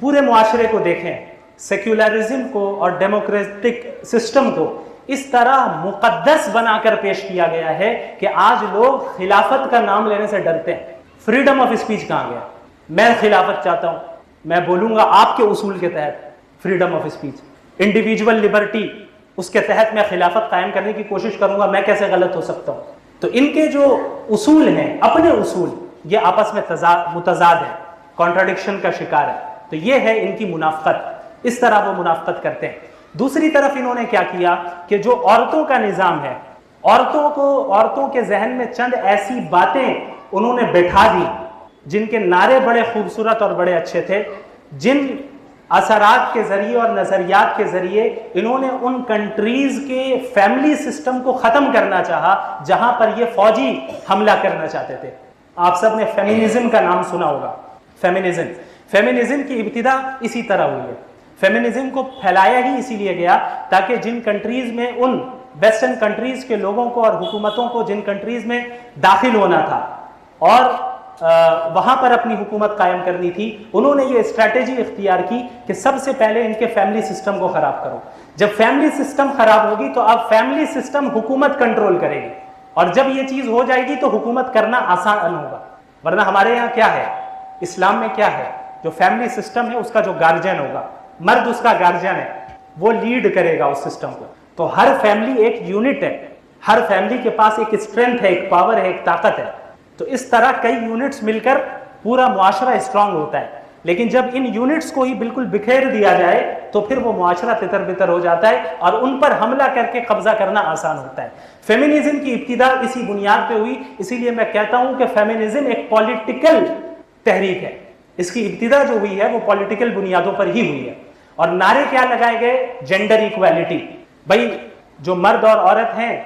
پورے معاشرے کو دیکھیں، سیکولرزم کو اور ڈیموکریٹک سسٹم کو اس طرح مقدس بنا کر پیش کیا گیا ہے کہ آج لوگ خلافت کا نام لینے سے ڈرتے ہیں۔ فریڈم آف اسپیچ کہاں گیا؟ میں خلافت چاہتا ہوں، میں بولوں گا آپ کے اصول کے تحت، freedom of speech, individual liberty, اس کے تحت میں خلافت قائم کرنے کی کوشش کروں گا، میں کیسے غلط ہو سکتا ہوں؟ تو ان کے جو اصول ہیں، اپنے اصول، یہ آپس میں متضاد ہے، کانٹراڈکشن کا شکار ہے۔ تو یہ ہے ان کی منافقت، اس طرح وہ منافقت کرتے ہیں۔ دوسری طرف انہوں نے کیا کیا کہ جو عورتوں کا نظام ہے، عورتوں کے ذہن میں چند ایسی باتیں انہوں نے بیٹھا دی جن کے نعرے بڑے خوبصورت اور بڑے اچھے تھے، جن اثرات کے ذریعے اور نظریات کے ذریعے انہوں نے ان کنٹریز کے فیملی سسٹم کو ختم کرنا چاہا جہاں پر یہ فوجی حملہ کرنا چاہتے تھے۔ آپ سب نے فیمینزم کا نام سنا ہوگا۔ فیمینزم کی ابتدا اسی طرح ہوئی ہے۔ فیمینزم کو پھیلایا ہی اسی لیے گیا تاکہ جن کنٹریز میں، ان ویسٹرن کنٹریز کے لوگوں کو اور حکومتوں کو جن کنٹریز میں داخل ہونا تھا اور وہاں پر اپنی حکومت قائم کرنی تھی، انہوں نے یہ اسٹریٹجی اختیار کی کہ سب سے پہلے ان کے فیملی سسٹم کو خراب کرو۔ جب فیملی سسٹم خراب ہوگی تو اب فیملی سسٹم حکومت کنٹرول کرے گی، اور جب یہ چیز ہو جائے گی تو حکومت کرنا آسان ہوگا۔ ورنہ ہمارے یہاں کیا ہے، اسلام میں کیا ہے، جو فیملی سسٹم ہے اس کا جو گارجین ہوگا، مرد اس کا گارجین ہے، وہ لیڈ کرے گا اس سسٹم کو۔ تو ہر فیملی ایک یونٹ ہے، ہر فیملی کے پاس ایک اسٹرینتھ ہے، ایک پاور ہے، ایک طاقت ہے۔ تو اس طرح کئی یونٹس مل کر پورا معاشرہ اسٹرانگ ہوتا ہے، لیکن جب ان یونٹس کو ہی بالکل بکھیر دیا جائے تو پھر وہ معاشرہ تتر بتر ہو جاتا ہے اور ان پر حملہ کر کے قبضہ کرنا آسان ہوتا ہے۔ فیمینزم کی ابتدا اسی بنیاد پہ ہوئی، اسی لیے میں کہتا ہوں کہ فیمینزم ایک پولیٹیکل تحریک ہے، اس کی ابتدا جو ہوئی ہے وہ پولیٹیکل بنیادوں پر ہی ہوئی ہے۔ اور نعرے کیا لگائے گئے؟ جینڈر ایکویلٹی، بھائی جو مرد اور عورت ہیں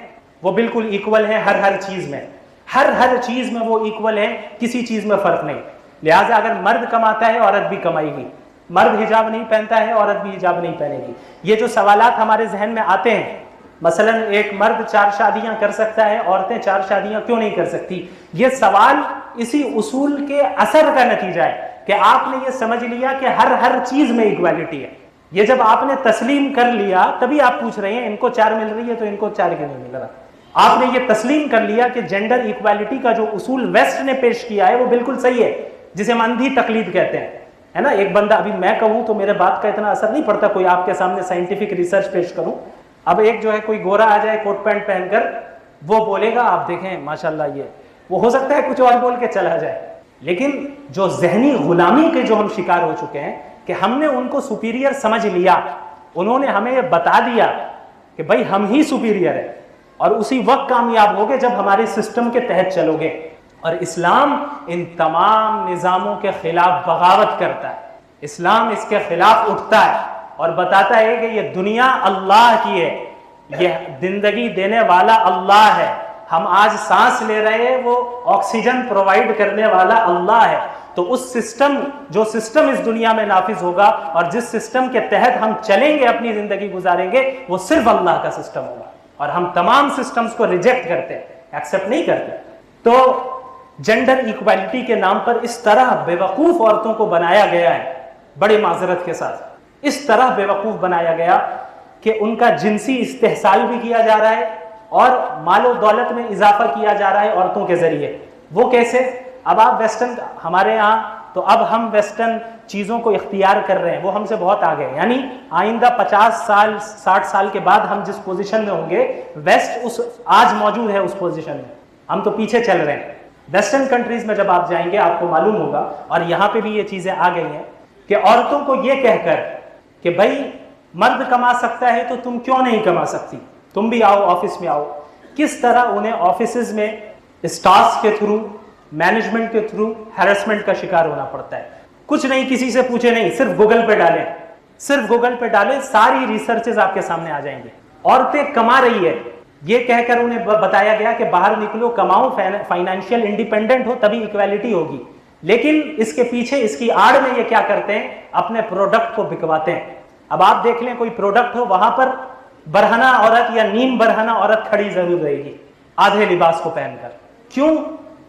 وہ بالکل ایکول ہیں، ہر چیز میں، ہر چیز میں وہ ایکول ہیں، کسی چیز میں فرق نہیں۔ لہٰذا اگر مرد کماتا ہے عورت بھی کمائے گی، مرد حجاب نہیں پہنتا ہے عورت بھی حجاب نہیں پہنے گی۔ یہ جو سوالات ہمارے ذہن میں آتے ہیں، مثلا ایک مرد 4 شادیاں کر سکتا ہے، عورتیں 4 شادیاں کیوں نہیں کر سکتی، یہ سوال اسی اصول کے اثر کا نتیجہ ہے کہ آپ نے یہ سمجھ لیا کہ ہر چیز میں ایکویلٹی ہے۔ یہ جب آپ نے تسلیم کر لیا تبھی آپ پوچھ رہے ہیں ان کو 4 مل رہی ہے تو ان کو 4 کیوں نہیں مل رہا۔ آپ نے یہ تسلیم کر لیا کہ جینڈر ایکویلٹی کا جو اصول ویسٹ نے پیش کیا ہے وہ بالکل صحیح ہے، جسے ہم اندھی تقلید کہتے ہیں، ہے نا۔ ایک بندہ، ابھی میں کہوں تو میرے بات کا اتنا اثر نہیں پڑتا، کوئی آپ کے سامنے سائنٹیفک ریسرچ پیش کروں، اب ایک جو ہے کوئی گورا آ جائے کوٹ پینٹ پہن کر، وہ بولے گا آپ دیکھیں ماشاءاللہ، یہ وہ ہو سکتا ہے کچھ اور بول کے چلا جائے، لیکن جو ذہنی غلامی کے جو ہم شکار ہو چکے ہیں کہ ہم نے ان کو سپیریئر سمجھ لیا، انہوں نے ہمیں یہ بتا دیا کہ بھائی ہم ہی سپیریئر ہیں، اور اسی وقت کامیاب ہوگے جب ہمارے سسٹم کے تحت چلو گے۔ اور اسلام ان تمام نظاموں کے خلاف بغاوت کرتا ہے، اسلام اس کے خلاف اٹھتا ہے اور بتاتا ہے کہ یہ دنیا اللہ کی ہے، یہ زندگی دینے والا اللہ ہے، ہم آج سانس لے رہے ہیں وہ آکسیجن پرووائڈ کرنے والا اللہ ہے۔ تو اس جو سسٹم اس دنیا میں نافذ ہوگا اور جس سسٹم کے تحت ہم چلیں گے، اپنی زندگی گزاریں گے، وہ صرف اللہ کا سسٹم ہوگا، اور ہم تمام سسٹمز کو ریجیکٹ کرتے ہیں، ایکسیپٹ نہیں کرتے۔ تو جینڈر ایکویلٹی کے نام پر اس طرح بیوقوف عورتوں کو بنایا گیا ہے، بڑی معذرت کے ساتھ اس طرح بیوقوف بنایا گیا کہ ان کا جنسی استحصال بھی کیا جا رہا ہے اور مال و دولت میں اضافہ کیا جا رہا ہے عورتوں کے ذریعے۔ وہ کیسے؟ اب آپ ویسٹرن، ہمارے ہاں تو اب ہم ویسٹرن چیزوں کو اختیار کر رہے ہیں، وہ ہم سے بہت آگے ہیں، یعنی آئندہ 50 سال 60 سال کے بعد ہم جس پوزیشن میں ہوں گے، ویسٹ آج موجود ہے اس پوزیشن میں، ہم تو پیچھے چل رہے ہیں۔ ویسٹرن کنٹریز میں جب آپ جائیں گے آپ کو معلوم ہوگا، اور یہاں پہ بھی یہ چیزیں آ گئی ہیں کہ عورتوں کو یہ کہہ کر کہ بھائی مرد کما سکتا ہے تو تم کیوں نہیں کما سکتی، تم بھی آؤ آفس میں آؤ، کس طرح انہیں آفیسز میں اسٹافز کے تھرو مینجمنٹ کے تھرو ہیرسمنٹ کا شکار ہونا پڑتا ہے. کچھ نہیں, کسی سے پوچھے نہیں, صرف گوگل پہ ڈالیں, صرف گوگل پہ ڈالیں, ساری ریسرچز آپ کے سامنے آ جائیں گے. عورتیں کما رہی ہے, یہ کہہ کر انہیں بتایا گیا کہ باہر نکلو, کماؤ, فائنینشیل انڈیپینڈنٹ ہو, تبھی ایکویلٹی ہوگی. لیکن اس کے پیچھے, اس کی آڑ میں یہ کیا کرتے ہیں, اپنے پروڈکٹ کو بکواتے ہیں. اب آپ دیکھ لیں کوئی پروڈکٹ ہو, وہاں پر برہنہ عورت یا نیم برہنہ عورت کھڑی ضرور رہے گی آدھے لباس کو پہن کر. کیوں؟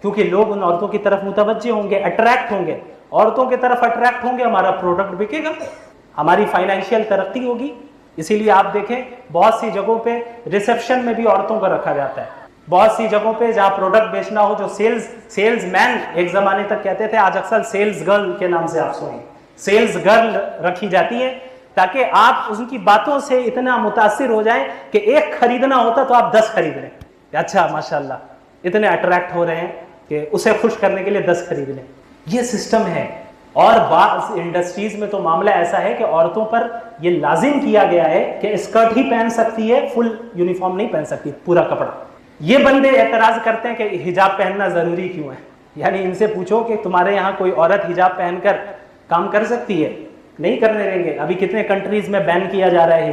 کیونکہ لوگ ان عورتوں کی طرف متوجہ ہوں گے, اٹریکٹ ہوں گے, عورتوں کی طرف اٹریکٹ ہوں گے, ہمارا پروڈکٹ بکے گا, ہماری فائنینشیل ترقی ہوگی. اسی لیے آپ دیکھیں بہت سی جگہوں پہ ریسیپشن میں بھی عورتوں کو رکھا جاتا ہے. بہت سی جگہوں پہ جہاں پروڈکٹ بیچنا ہو, جو سیلز مین ایک زمانے تک کہتے تھے, آج اکثر سیلز گرل کے نام سے آپ سنیں, سیلز گرل رکھی جاتی ہے تاکہ آپ ان کی باتوں سے اتنا متاثر ہو جائیں کہ ایک خریدنا ہوتا تو آپ 10 خرید لیں. اچھا ماشاءاللہ, اتنے اٹریکٹ ہو رہے ہیں کہ اسے خوش کرنے کے لیے 10 خرید لیں. یہ سسٹم ہے. اور بعض انڈسٹریز میں تو معاملہ ایسا ہے کہ عورتوں پر یہ لازم کیا گیا ہے کہ اسکرٹ ہی پہن سکتی ہے, فل یونیفارم نہیں پہن سکتی, پورا کپڑا. یہ بندے اعتراض کرتے ہیں کہ حجاب پہننا ضروری کیوں ہے. یعنی ان سے پوچھو کہ تمہارے یہاں کوئی عورت حجاب پہن کر کام کر سکتی ہے؟ نہیں کرنے دیں گے. ابھی کتنے کنٹریز میں بین کیا جا رہا ہے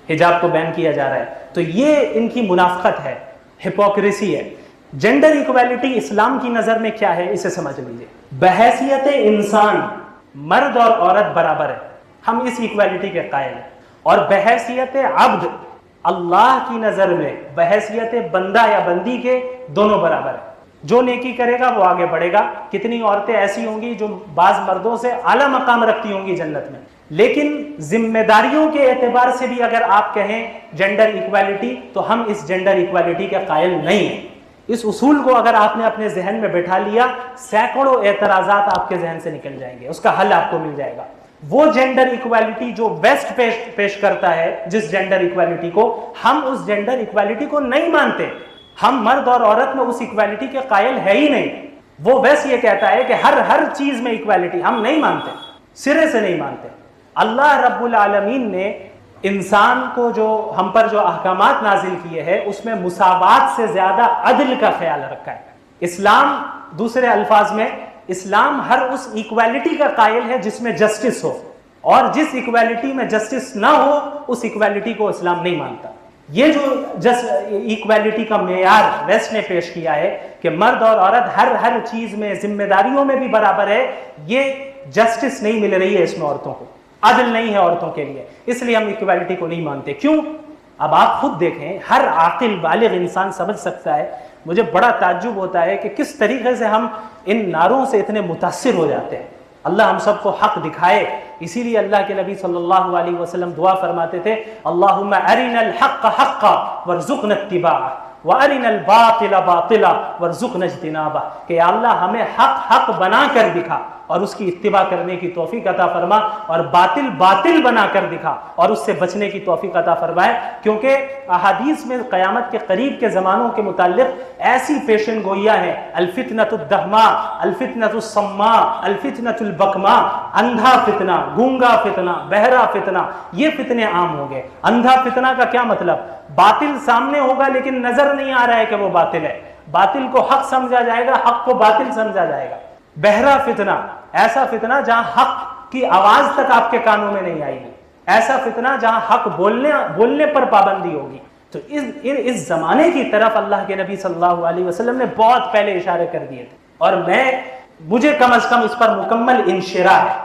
حجاب کو بین کیا جا رہا ہے. تو یہ ان کی منافقت ہے, ہپوکریسی ہے. جینڈر ایکویلٹی اسلام کی نظر میں کیا ہے, اسے سمجھ لیجیے. بحیثیت انسان مرد اور عورت برابر ہے, ہم اس ایکویلٹی کے قائل ہیں. اور بحیثیت عبد اللہ کی نظر میں بحیثیت بندہ یا بندی کے دونوں برابر ہے. جو نیکی کرے گا وہ آگے بڑھے گا. کتنی عورتیں ایسی ہوں گی جو بعض مردوں سے اعلیٰ مقام رکھتی ہوں گی جنت میں, لیکن ذمہ داریوں کے اعتبار سے بھی اگر آپ کہیں جینڈر ایکویلٹی, تو ہم اس جینڈر ایکویلٹی کے قائل نہیں ہیں. اس اصول کو اگر آپ نے اپنے ذہن میں بٹھا لیا, سینکڑوں اعتراضات آپ کے ذہن سے نکل جائیں گے, اس کا حل آپ کو مل جائے گا. وہ جینڈر ایکویلٹی جو ویسٹ پیش کرتا ہے, جس جینڈر ایکویلٹی کو, ہم اس جینڈر ایکویلٹی کو نہیں مانتے. ہم مرد اور عورت میں اس ایکویلٹی کے قائل ہے ہی نہیں. وہ ویسٹ یہ کہتا ہے کہ ہر چیز میں ایکویلٹی, ہم نہیں مانتے, سرے سے نہیں مانتے. اللہ رب العالمین نے انسان کو جو ہم پر جو احکامات نازل کیے ہیں, اس میں مساوات سے زیادہ عدل کا خیال رکھا ہے. اسلام, دوسرے الفاظ میں, اسلام ہر اس ایکویلٹی کا قائل ہے جس میں جسٹس ہو, اور جس ایکویلٹی میں جسٹس نہ ہو اس ایکویلٹی کو اسلام نہیں مانتا. یہ جو ایکویلٹی کا معیار ویسٹ نے پیش کیا ہے کہ مرد اور عورت ہر چیز میں, ذمہ داریوں میں بھی برابر ہے, یہ جسٹس نہیں مل رہی ہے اس میں عورتوں کو, عدل نہیں ہے عورتوں کے لیے, اس لیے ہم ایکویلٹی کو نہیں مانتے. کیوں؟ اب آپ خود دیکھیں, ہر عاقل بالغ انسان سمجھ سکتا ہے. مجھے بڑا تعجب ہوتا ہے کہ کس طریقے سے ہم ان نعروں سے اتنے متاثر ہو جاتے ہیں. اللہ ہم سب کو حق دکھائے. اسی لیے اللہ کے نبی صلی اللہ علیہ وسلم دعا فرماتے تھے, اللہم ارنا الحق حقا وارزقنا اتباعہ وارنا الباطل باطلا وارزقنا اجتنابہ, کہ اللہ ہمیں حق بنا کر دکھا اور اس کی اتباع کرنے کی توفیق عطا فرما, اور باطل بنا کر دکھا اور اس سے بچنے کی توفیق عطا فرمائے. کیونکہ احادیث میں قیامت کے قریب کے زمانوں کے متعلق ایسی پیشن گوئیاں ہیں, الفتنۃ الدہماء, الفتنۃ الصماء, الفتنۃ البکماء, اندھا فتنہ, گونگا فتنہ, بہرا فتنہ, یہ فتنے عام ہو گئے. اندھا فتنہ کا کیا مطلب؟ باطل سامنے ہوگا لیکن نظر نہیں آ رہا ہے کہ وہ باطل ہے, باطل کو حق سمجھا جائے گا, حق کو باطل سمجھا جائے گا. بہرا فتنہ, ایسا فتنہ جہاں حق کی آواز تک آپ کے کانوں میں نہیں آئے گی, ایسا فتنہ جہاں حق بولنے پر پابندی ہوگی. تو اس زمانے کی طرف اللہ کے نبی صلی اللہ علیہ وسلم نے بہت پہلے اشارے کر دیے تھے, اور مجھے کم از کم اس پر مکمل انشراح ہے.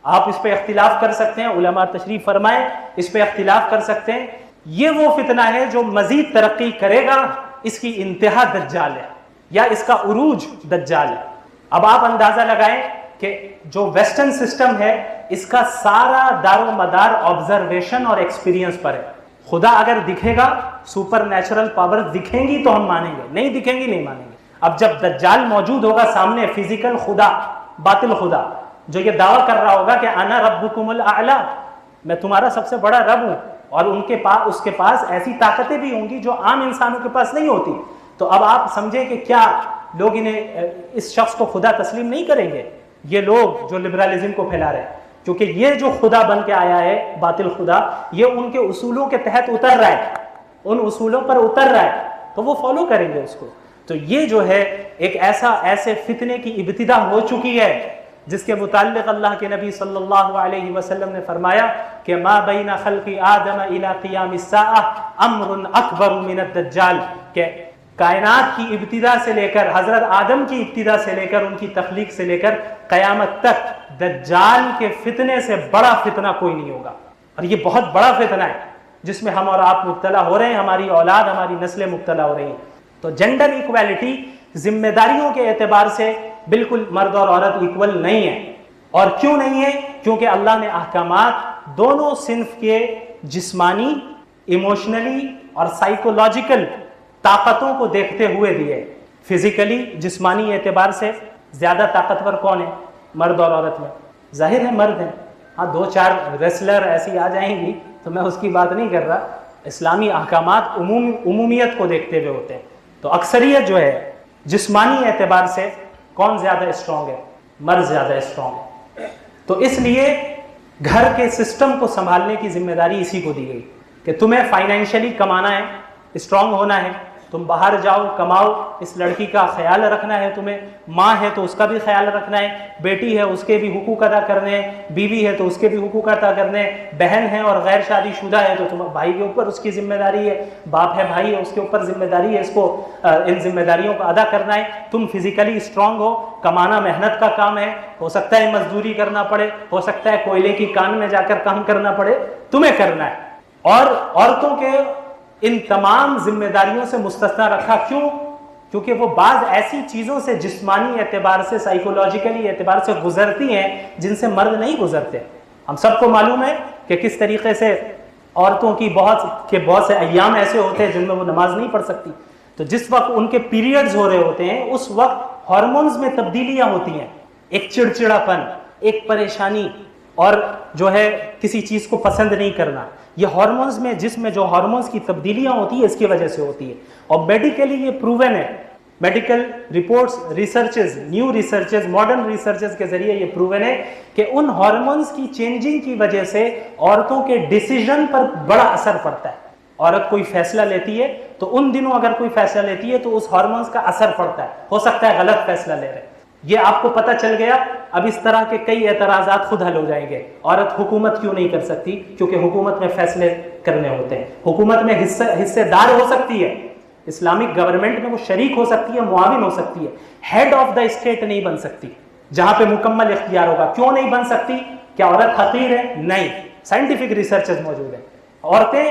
آپ اس پہ اختلاف کر سکتے ہیں, علماء تشریف فرمائیں, اس پہ اختلاف کر سکتے ہیں. یہ وہ فتنہ ہے جو مزید ترقی کرے گا, اس کی انتہا دجال ہے یا اس کا عروج دجال ہے. اب آپ اندازہ لگائیں کہ جو ویسٹرن سسٹم ہے, اس کا سارا دار و مدار آبزرویشن اور ایکسپیرینس پر ہے. خدا اگر دکھے گا, سپر نیچرل پاور دکھیں گی تو ہم مانیں گے, نہیں دکھیں گی نہیں مانیں گے. اب جب دجال موجود ہوگا سامنے, فزیکل خدا, باطل خدا, جو یہ دعویٰ کر رہا ہوگا کہ انا ربکم الاعلی, میں تمہارا سب سے بڑا رب ہوں, اور اس کے پاس ایسی طاقتیں بھی ہوں گی جو عام انسانوں کے پاس نہیں ہوتی. تو اب آپ سمجھیں کہ کیا لوگ اس شخص کو خدا تسلیم نہیں کریں گے, یہ لوگ جو لبرالزم کو پھیلا رہے ہیں, کیونکہ یہ جو خدا بن کے آیا ہے, باطل خدا, یہ ان کے اصولوں کے تحت اتر رہا ہے, ان اصولوں پر اتر رہا ہے, تو وہ فالو کریں گے اس کو. تو یہ جو ہے ایک ایسے فتنے کی ابتدا ہو چکی ہے جس کے متعلق اللہ کے نبی صلی اللہ علیہ وسلم نے فرمایا کہ ما بین خلق آدم الی قیام الساعہ امر اکبر من الدجال، کہ کائنات کی ابتدا سے لے کر، حضرت آدم کی ابتدا سے لے کر، ان کی تخلیق سے لے کر قیامت تک دجال کے فتنے سے بڑا فتنہ کوئی نہیں ہوگا. اور یہ بہت بڑا فتنہ ہے جس میں ہم اور آپ مبتلا ہو رہے ہیں، ہماری اولاد، ہماری نسلیں مبتلا ہو رہی ہیں. تو جینڈر ایکویلٹی ذمہ داریوں کے اعتبار سے بالکل مرد اور عورت ایکول نہیں ہے. اور کیوں نہیں ہے؟ کیونکہ اللہ نے احکامات دونوں صنف کے جسمانی، ایموشنلی اور سائیکولوجیکل طاقتوں کو دیکھتے ہوئے دیے. فزیکلی، جسمانی اعتبار سے زیادہ طاقتور کون ہے؟ مرد اور عورت میں ظاہر ہے مرد ہیں. ہاں 2-4 ریسلر ایسی آ جائیں گی تو میں اس کی بات نہیں کر رہا. اسلامی احکامات عمومیت کو دیکھتے ہوئے ہوتے ہیں. تو اکثریت جو ہے جسمانی اعتبار سے کون زیادہ اسٹرانگ ہے؟ مرد زیادہ اسٹرانگ ہے. تو اس لیے گھر کے سسٹم کو سنبھالنے کی ذمہ داری اسی کو دی گئی کہ تمہیں فائنینشلی کمانا ہے، اسٹرانگ ہونا ہے، تم باہر جاؤ کماؤ، اس لڑکی کا خیال رکھنا ہے تمہیں، ماں ہے تو اس کا بھی خیال رکھنا ہے، بیٹی ہے اس کے بھی حقوق ادا کرنے ہیں، بیوی ہے تو اس کے بھی حقوق ادا کرنے ہیں، بہن ہے اور غیر شادی شدہ ہے تو تم بھائی کے اوپر اس کی ذمہ داری ہے، باپ ہے بھائی ہے اس کے اوپر ذمہ داری ہے، اس کو ان ذمہ داریوں کو ادا کرنا ہے. تم فزیکلی اسٹرانگ ہو، کمانا محنت کا کام ہے، ہو سکتا ہے مزدوری کرنا پڑے، ہو سکتا ہے کوئلے کی کان میں جا کر کام کرنا پڑے، تمہیں کرنا ہے. اور عورتوں کے ان تمام ذمہ داریوں سے مستثنا رکھا. کیوں؟ کیونکہ وہ بعض ایسی چیزوں سے جسمانی اعتبار سے، سائیکولوجیکلی اعتبار سے گزرتی ہیں جن سے مرد نہیں گزرتے. ہم سب کو معلوم ہے کہ کس طریقے سے عورتوں کی بہت سے ایام ایسے ہوتے ہیں جن میں وہ نماز نہیں پڑھ سکتی. تو جس وقت ان کے پیریڈز ہو رہے ہوتے ہیں اس وقت ہارمونز میں تبدیلیاں ہوتی ہیں، ایک چڑچڑاپن، ایک پریشانی، اور جو ہے کسی چیز کو پسند نہیں کرنا. یہ ہارمونز میں، جسم میں جو ہارمونز کی تبدیلیاں ہوتی ہیں اس کی وجہ سے ہوتی ہے. اور میڈیکلی یہ پروون ہے، medical reports, researches, new researches, modern researches کے ذریعے یہ پروون ہے کہ ان ہارمونز کی چینجنگ کی وجہ سے عورتوں کے ڈیسیژن پر بڑا اثر پڑتا ہے. عورت کوئی فیصلہ لیتی ہے تو ان دنوں اگر کوئی فیصلہ لیتی ہے تو اس ہارمونز کا اثر پڑتا ہے. ہو سکتا ہے غلط فیصلہ لے رہے. یہ آپ کو پتہ چل گیا. اب اس طرح کے کئی اعتراضات خود حل ہو جائیں گے. عورت حکومت کیوں نہیں کر سکتی؟ کیونکہ حکومت میں فیصلے کرنے ہوتے ہیں، حکومت میں حصے دار ہو سکتی ہے، اسلامک گورنمنٹ میں وہ شریک ہو سکتی ہے، معاون ہو سکتی ہے، ہیڈ آف دا اسٹیٹ نہیں بن سکتی جہاں پہ مکمل اختیار ہوگا. کیوں نہیں بن سکتی؟ کیا عورت حقیر ہے؟ نہیں، سائنٹیفک ریسرچز موجود ہیں. عورتیں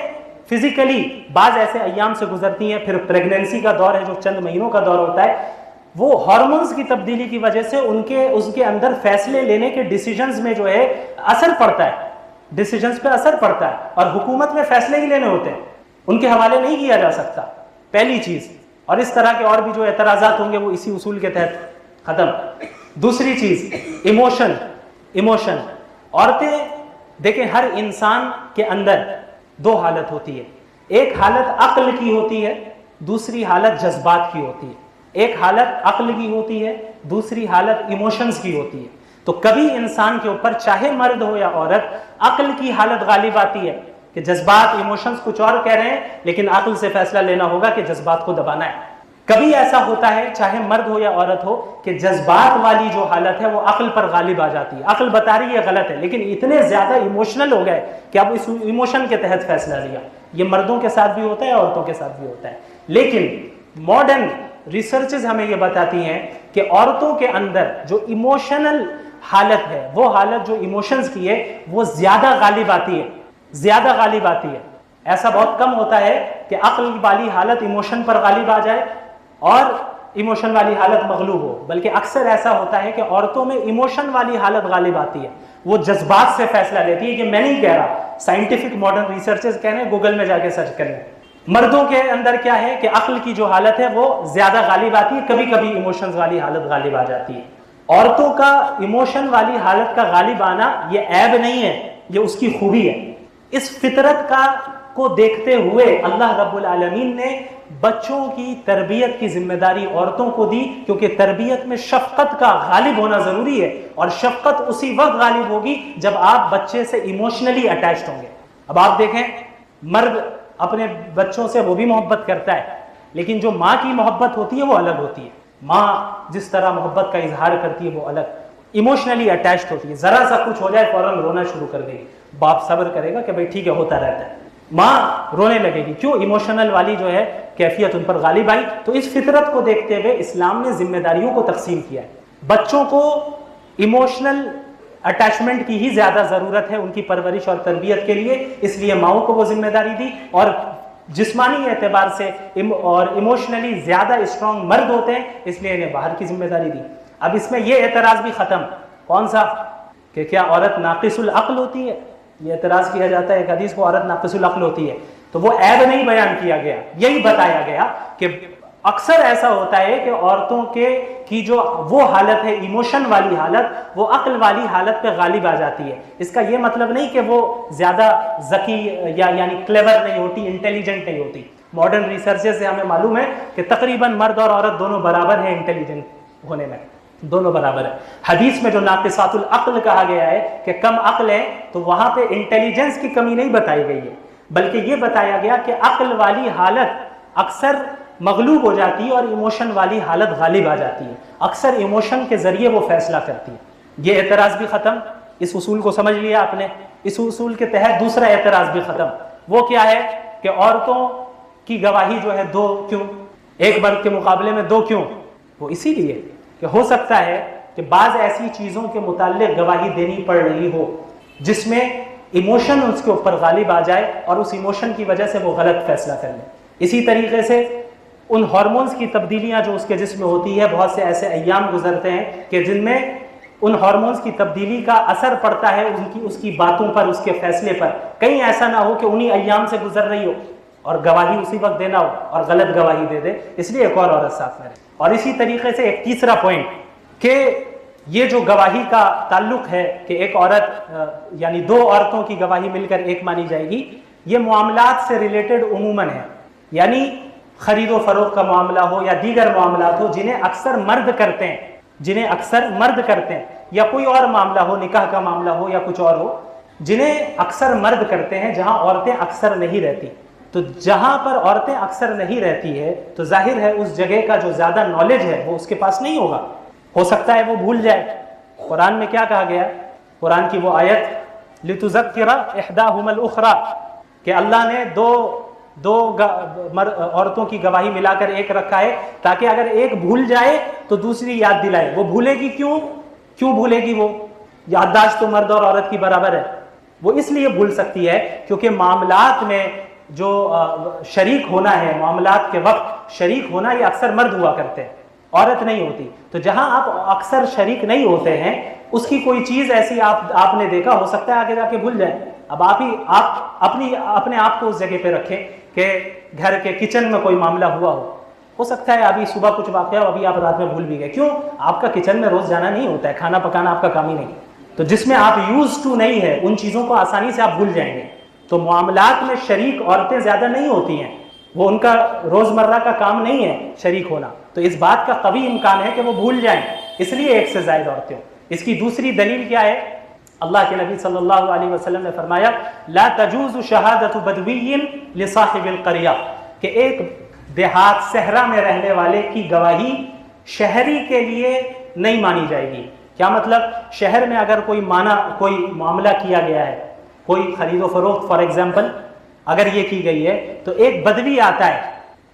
فزیکلی بعض ایسے ایام سے گزرتی ہیں، پھر پریگنینسی کا دور ہے جو چند مہینوں کا دور ہوتا ہے، وہ ہارمونز کی تبدیلی کی وجہ سے اس کے اندر فیصلے لینے کے ڈیسیجنز میں جو ہے اثر پڑتا ہے، ڈیسیجنز پہ اثر پڑتا ہے. اور حکومت میں فیصلے ہی لینے ہوتے ہیں، ان کے حوالے نہیں کیا جا سکتا. پہلی چیز. اور اس طرح کے اور بھی جو اعتراضات ہوں گے وہ اسی اصول کے تحت ختم. دوسری چیز ایموشن. عورتیں دیکھیں، ہر انسان کے اندر 2 حالت ہوتی ہے. ایک حالت عقل کی ہوتی ہے، دوسری حالت جذبات کی ہوتی ہے. ایک حالت عقل کی ہوتی ہے، دوسری حالت ایموشنز کی ہوتی ہے. تو کبھی انسان کے اوپر چاہے مرد ہو یا عورت عقل کی حالت غالب آتی ہے کہ جذبات، ایموشنز کچھ اور کہہ رہے ہیں لیکن عقل سے فیصلہ لینا ہوگا کہ جذبات کو دبانا ہے. کبھی ایسا ہوتا ہے چاہے مرد ہو یا عورت ہو کہ جذبات والی جو حالت ہے وہ عقل پر غالب آ جاتی ہے. عقل بتا رہی ہے غلط ہے لیکن اتنے زیادہ ایموشنل ہو گئے کہ اب اس ایموشن کے تحت فیصلہ لیا. یہ مردوں کے ساتھ بھی ہوتا ہے، عورتوں کے ساتھ بھی ہوتا ہے. لیکن ماڈرن ریسرچز ہمیں یہ بتاتی ہیں کہ عورتوں کے اندر جو ایموشنل حالت ہے، وہ حالت جو ایموشنز کی ہے وہ زیادہ غالب آتی ہے. ایسا بہت کم ہوتا ہے کہ عقل والی حالت ایموشن پر غالب آ جائے اور ایموشن والی حالت مغلوب ہو، بلکہ اکثر ایسا ہوتا ہے کہ عورتوں میں ایموشن والی حالت غالب آتی ہے. وہ جذبات سے فیصلہ لیتی ہے کہ میں نہیں کہہ رہا، سائنٹیفک ماڈرن ریسرچز کہہ رہے ہیں، گوگل میں جا کے سرچ کریں. مردوں کے اندر کیا ہے کہ عقل کی جو حالت ہے وہ زیادہ غالب آتی ہے، کبھی کبھی ایموشنز والی حالت غالب آ جاتی ہے. عورتوں کا ایموشن والی حالت کا غالب آنا یہ عیب نہیں ہے، یہ اس کی خوبی ہے. اس فطرت کو دیکھتے ہوئے اللہ رب العالمین نے بچوں کی تربیت کی ذمہ داری عورتوں کو دی، کیونکہ تربیت میں شفقت کا غالب ہونا ضروری ہے، اور شفقت اسی وقت غالب ہوگی جب آپ بچے سے ایموشنلی اٹیچڈ ہوں گے. اب آپ دیکھیں، مرد اپنے بچوں سے وہ بھی محبت کرتا ہے لیکن جو ماں کی محبت ہوتی ہے وہ الگ ہوتی ہے. ماں جس طرح محبت کا اظہار کرتی ہے وہ الگ, ایموشنلی اٹیچڈ ہوتی ہے. ذرا سا کچھ ہو جائے فوراً رونا شروع کر دے گی. باپ صبر کرے گا کہ بھائی ٹھیک ہے ہوتا رہتا ہے, ماں رونے لگے گی. کیوں؟ ایموشنل والی جو ہے کیفیت ان پر غالب آئی. تو اس فطرت کو دیکھتے ہوئے اسلام نے ذمہ داریوں کو تقسیم کیا ہے. بچوں کو ایموشنل اٹیچمنٹ کی ہی زیادہ ضرورت ہے ان کی پرورش اور تربیت کے لیے, اس لیے ماؤں کو وہ ذمہ داری دی. اور جسمانی اعتبار سے اور ایموشنلی زیادہ اسٹرانگ مرد ہوتے ہیں, اس لیے انہیں باہر کی ذمہ داری دی. اب اس میں یہ اعتراض بھی ختم. کون سا؟ کہ کیا عورت ناقص العقل ہوتی ہے؟ یہ اعتراض کیا جاتا ہے ایک حدیث کو, عورت ناقص العقل ہوتی ہے. تو وہ عیب نہیں بیان کیا گیا, یہی بتایا گیا کہ اکثر ایسا ہوتا ہے کہ عورتوں کی جو وہ حالت ہے ایموشن والی حالت, وہ عقل والی حالت پہ غالب آ جاتی ہے. اس کا یہ مطلب نہیں کہ وہ زیادہ ذکی یعنی کلیور نہیں ہوتی, انٹیلیجنٹ نہیں ہوتی. ماڈرن ریسرچ سے ہمیں معلوم ہے کہ تقریباً مرد اور عورت دونوں برابر ہیں انٹیلیجنٹ ہونے میں, دونوں برابر ہے. حدیث میں جو ناقصات العقل کہا گیا ہے کہ کم عقل ہے, تو وہاں پہ انٹیلیجنس کی کمی نہیں بتائی گئی ہے, بلکہ یہ بتایا گیا کہ عقل والی حالت اکثر مغلوب ہو جاتی ہے اور ایموشن والی حالت غالب آ جاتی ہے. اکثر ایموشن کے ذریعے وہ فیصلہ کرتی ہے. یہ اعتراض بھی ختم. اس اصول کو سمجھ لیا آپ نے. اس اصول کے تحت دوسرا اعتراض بھی ختم. وہ کیا ہے کہ عورتوں کی گواہی جو ہے دو کیوں, ایک مرد کے مقابلے میں دو کیوں؟ وہ اسی لیے کہ ہو سکتا ہے کہ بعض ایسی چیزوں کے متعلق گواہی دینی پڑ رہی ہو جس میں ایموشن اس کے اوپر غالب آ جائے اور اس ایموشن کی وجہ سے وہ غلط فیصلہ کر لے. اسی طریقے سے ان ہارمونز کی تبدیلیاں جو اس کے جسم میں ہوتی ہے, بہت سے ایسے ایام گزرتے ہیں کہ جن میں ان ہارمونز کی تبدیلی کا اثر پڑتا ہے اس کی باتوں پر, اس کے فیصلے پر. کہیں ایسا نہ ہو کہ انہی ایام سے گزر رہی ہو اور گواہی اسی وقت دینا ہو اور غلط گواہی دے دے, اس لیے ایک اور عورت ساتھ میں رہے. اور اسی طریقے سے ایک تیسرا پوائنٹ کہ یہ جو گواہی کا تعلق ہے کہ ایک عورت یعنی دو عورتوں کی گواہی مل کر ایک مانی جائے گی, یہ معاملات سے ریلیٹڈ عموماً ہے. یعنی خرید و فروخت کا معاملہ ہو یا دیگر معاملات ہو جنہیں اکثر مرد کرتے ہیں, یا کوئی اور معاملہ ہو, نکاح کا معاملہ ہو یا کچھ اور ہو, جنہیں اکثر مرد کرتے ہیں, جہاں عورتیں اکثر نہیں رہتی. تو جہاں پر عورتیں اکثر نہیں رہتی ہے تو ظاہر ہے اس جگہ کا جو زیادہ نالج ہے وہ اس کے پاس نہیں ہوگا. ہو سکتا ہے وہ بھول جائے. قرآن میں کیا کہا گیا؟ قرآن کی وہ آیت لِتُذَكِّرَ إِحْدَاهُمَا الْأُخْرَى کہ اللہ نے دو عورتوں کی گواہی ملا کر ایک رکھا ہے تاکہ اگر ایک بھول جائے تو دوسری یاد دلائے. وہ بھولے گی کیوں بھولے گی؟ وہ یادداشت تو مرد اور عورت کی برابر ہے. وہ اس لیے بھول سکتی ہے کیونکہ معاملات میں جو شریک ہونا ہے, معاملات کے وقت شریک ہونا, یہ اکثر مرد ہوا کرتے ہیں, عورت نہیں ہوتی. تو جہاں آپ اکثر شریک نہیں ہوتے ہیں اس کی کوئی چیز ایسی آپ نے دیکھا, ہو سکتا ہے آگے جا کے بھول جائیں. اب آپ اپنے آپ کو اس جگہ پہ رکھیں کہ گھر کے کچن میں کوئی معاملہ ہو سکتا ہے ابھی صبح کچھ واقعہ, ابھی آپ رات میں بھول بھی گئے. کیوں؟ آپ کا کچن میں روز جانا نہیں ہوتا ہے, کھانا پکانا آپ کا کام ہی نہیں. تو جس میں آپ یوز ٹو نہیں ہے ان چیزوں کو آسانی سے آپ بھول جائیں گے. تو معاملات میں شریک عورتیں زیادہ نہیں ہوتی ہیں, وہ ان کا روزمرہ کا کام نہیں ہے شریک ہونا. تو اس بات کا قوی امکان ہے کہ وہ بھول جائیں, اس لیے ایک سے زائد عورتیں ہوں. اس کی دوسری دلیل کیا ہے؟ اللہ کے نبی صلی اللہ علیہ وسلم نے فرمایا لا تجوز شہادت بدوی لصاحب القریہ کہ ایک دیہات صحرا میں رہنے والے کی گواہی شہری کے لیے نہیں مانی جائے گی. کیا مطلب؟ شہر میں اگر کوئی معاملہ کیا گیا ہے, کوئی خرید و فروخت فار ایگزامپل اگر یہ کی گئی ہے, تو ایک بدوی آتا ہے.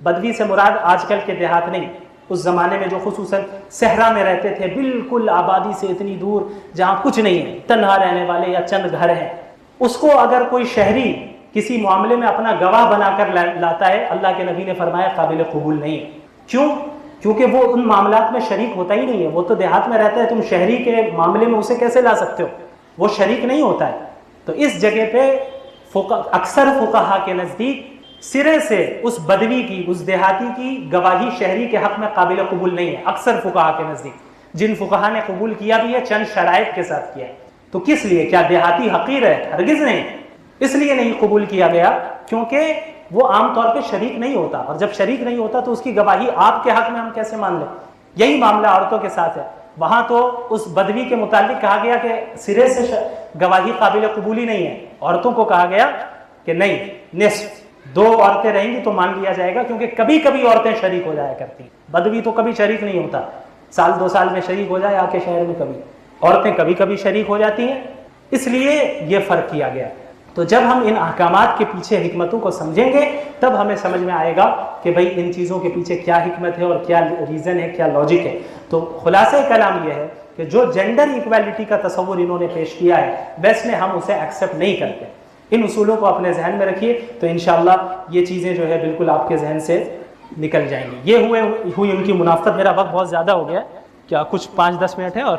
بدوی سے مراد آج کل کے دیہات نہیں, اس زمانے میں جو خصوصاً صحرا میں رہتے تھے, بالکل آبادی سے اتنی دور جہاں کچھ نہیں ہے, تنہا رہنے والے یا چند گھر ہیں, اس کو اگر کوئی شہری کسی معاملے میں اپنا گواہ بنا کر لاتا ہے, اللہ کے نبی نے فرمایا قابل قبول نہیں. کیوں؟ کیونکہ وہ ان معاملات میں شریک ہوتا ہی نہیں ہے. وہ تو دیہات میں رہتا ہے, تم شہری کے معاملے میں اسے کیسے لا سکتے ہو؟ وہ شریک نہیں ہوتا ہے. تو اس جگہ پہ اکثر فقہا کے نزدیک سرے سے اس بدوی کی, اس دیہاتی کی گواہی شہری کے حق میں قابل قبول نہیں ہے. اکثر فقہا کے نزدیک, جن فقہا نے قبول کیا بھی ہے چند شرائط کے ساتھ کیا ہے. تو کس لیے؟ کیا دیہاتی حقیر ہے؟ ہرگز نہیں. اس لیے نہیں قبول کیا گیا کیونکہ وہ عام طور پہ شریک نہیں ہوتا, اور جب شریک نہیں ہوتا تو اس کی گواہی آپ کے حق میں ہم کیسے مان لیں؟ یہی معاملہ عورتوں کے ساتھ ہے. وہاں تو اس بدوی کے متعلق کہا گیا کہ سرے سے گواہی قابل قبول ہی نہیں ہے. عورتوں کو کہا گیا کہ نہیں, نصف دو عورتیں رہیں گی تو مان لیا جائے گا، کیونکہ کبھی کبھی عورتیں شریک ہو جایا کرتی ہیں، بدوی تو کبھی شریک نہیں ہوتا، سال 2 سال میں شریک ہو جائے آ کے شہر میں، کبھی عورتیں کبھی کبھی شریک ہو جاتی ہیں، اس لیے یہ فرق کیا گیا۔ تو جب ہم ان احکامات کے پیچھے حکمتوں کو سمجھیں گے تب ہمیں سمجھ میں آئے گا کہ بھئی ان چیزوں کے پیچھے کیا حکمت ہے اور کیا ریزن ہے، کیا لاجک ہے۔ تو خلاصہ کلام یہ ہے کہ جو جینڈر ایکویلٹی کا تصور انہوں نے پیش کیا ہے ویسٹ میں ہم اسے ایکسیپٹ نہیں کرتے۔ ان اصولوں کو اپنے ذہن میں رکھیے تو انشاءاللہ یہ چیزیں جو ہے بالکل آپ کے ذہن سے نکل جائیں گی۔ یہ ہوئی ان کی منافقت۔ میرا وقت بہت زیادہ ہو گیا، کیا کچھ 5-10 منٹ ہے اور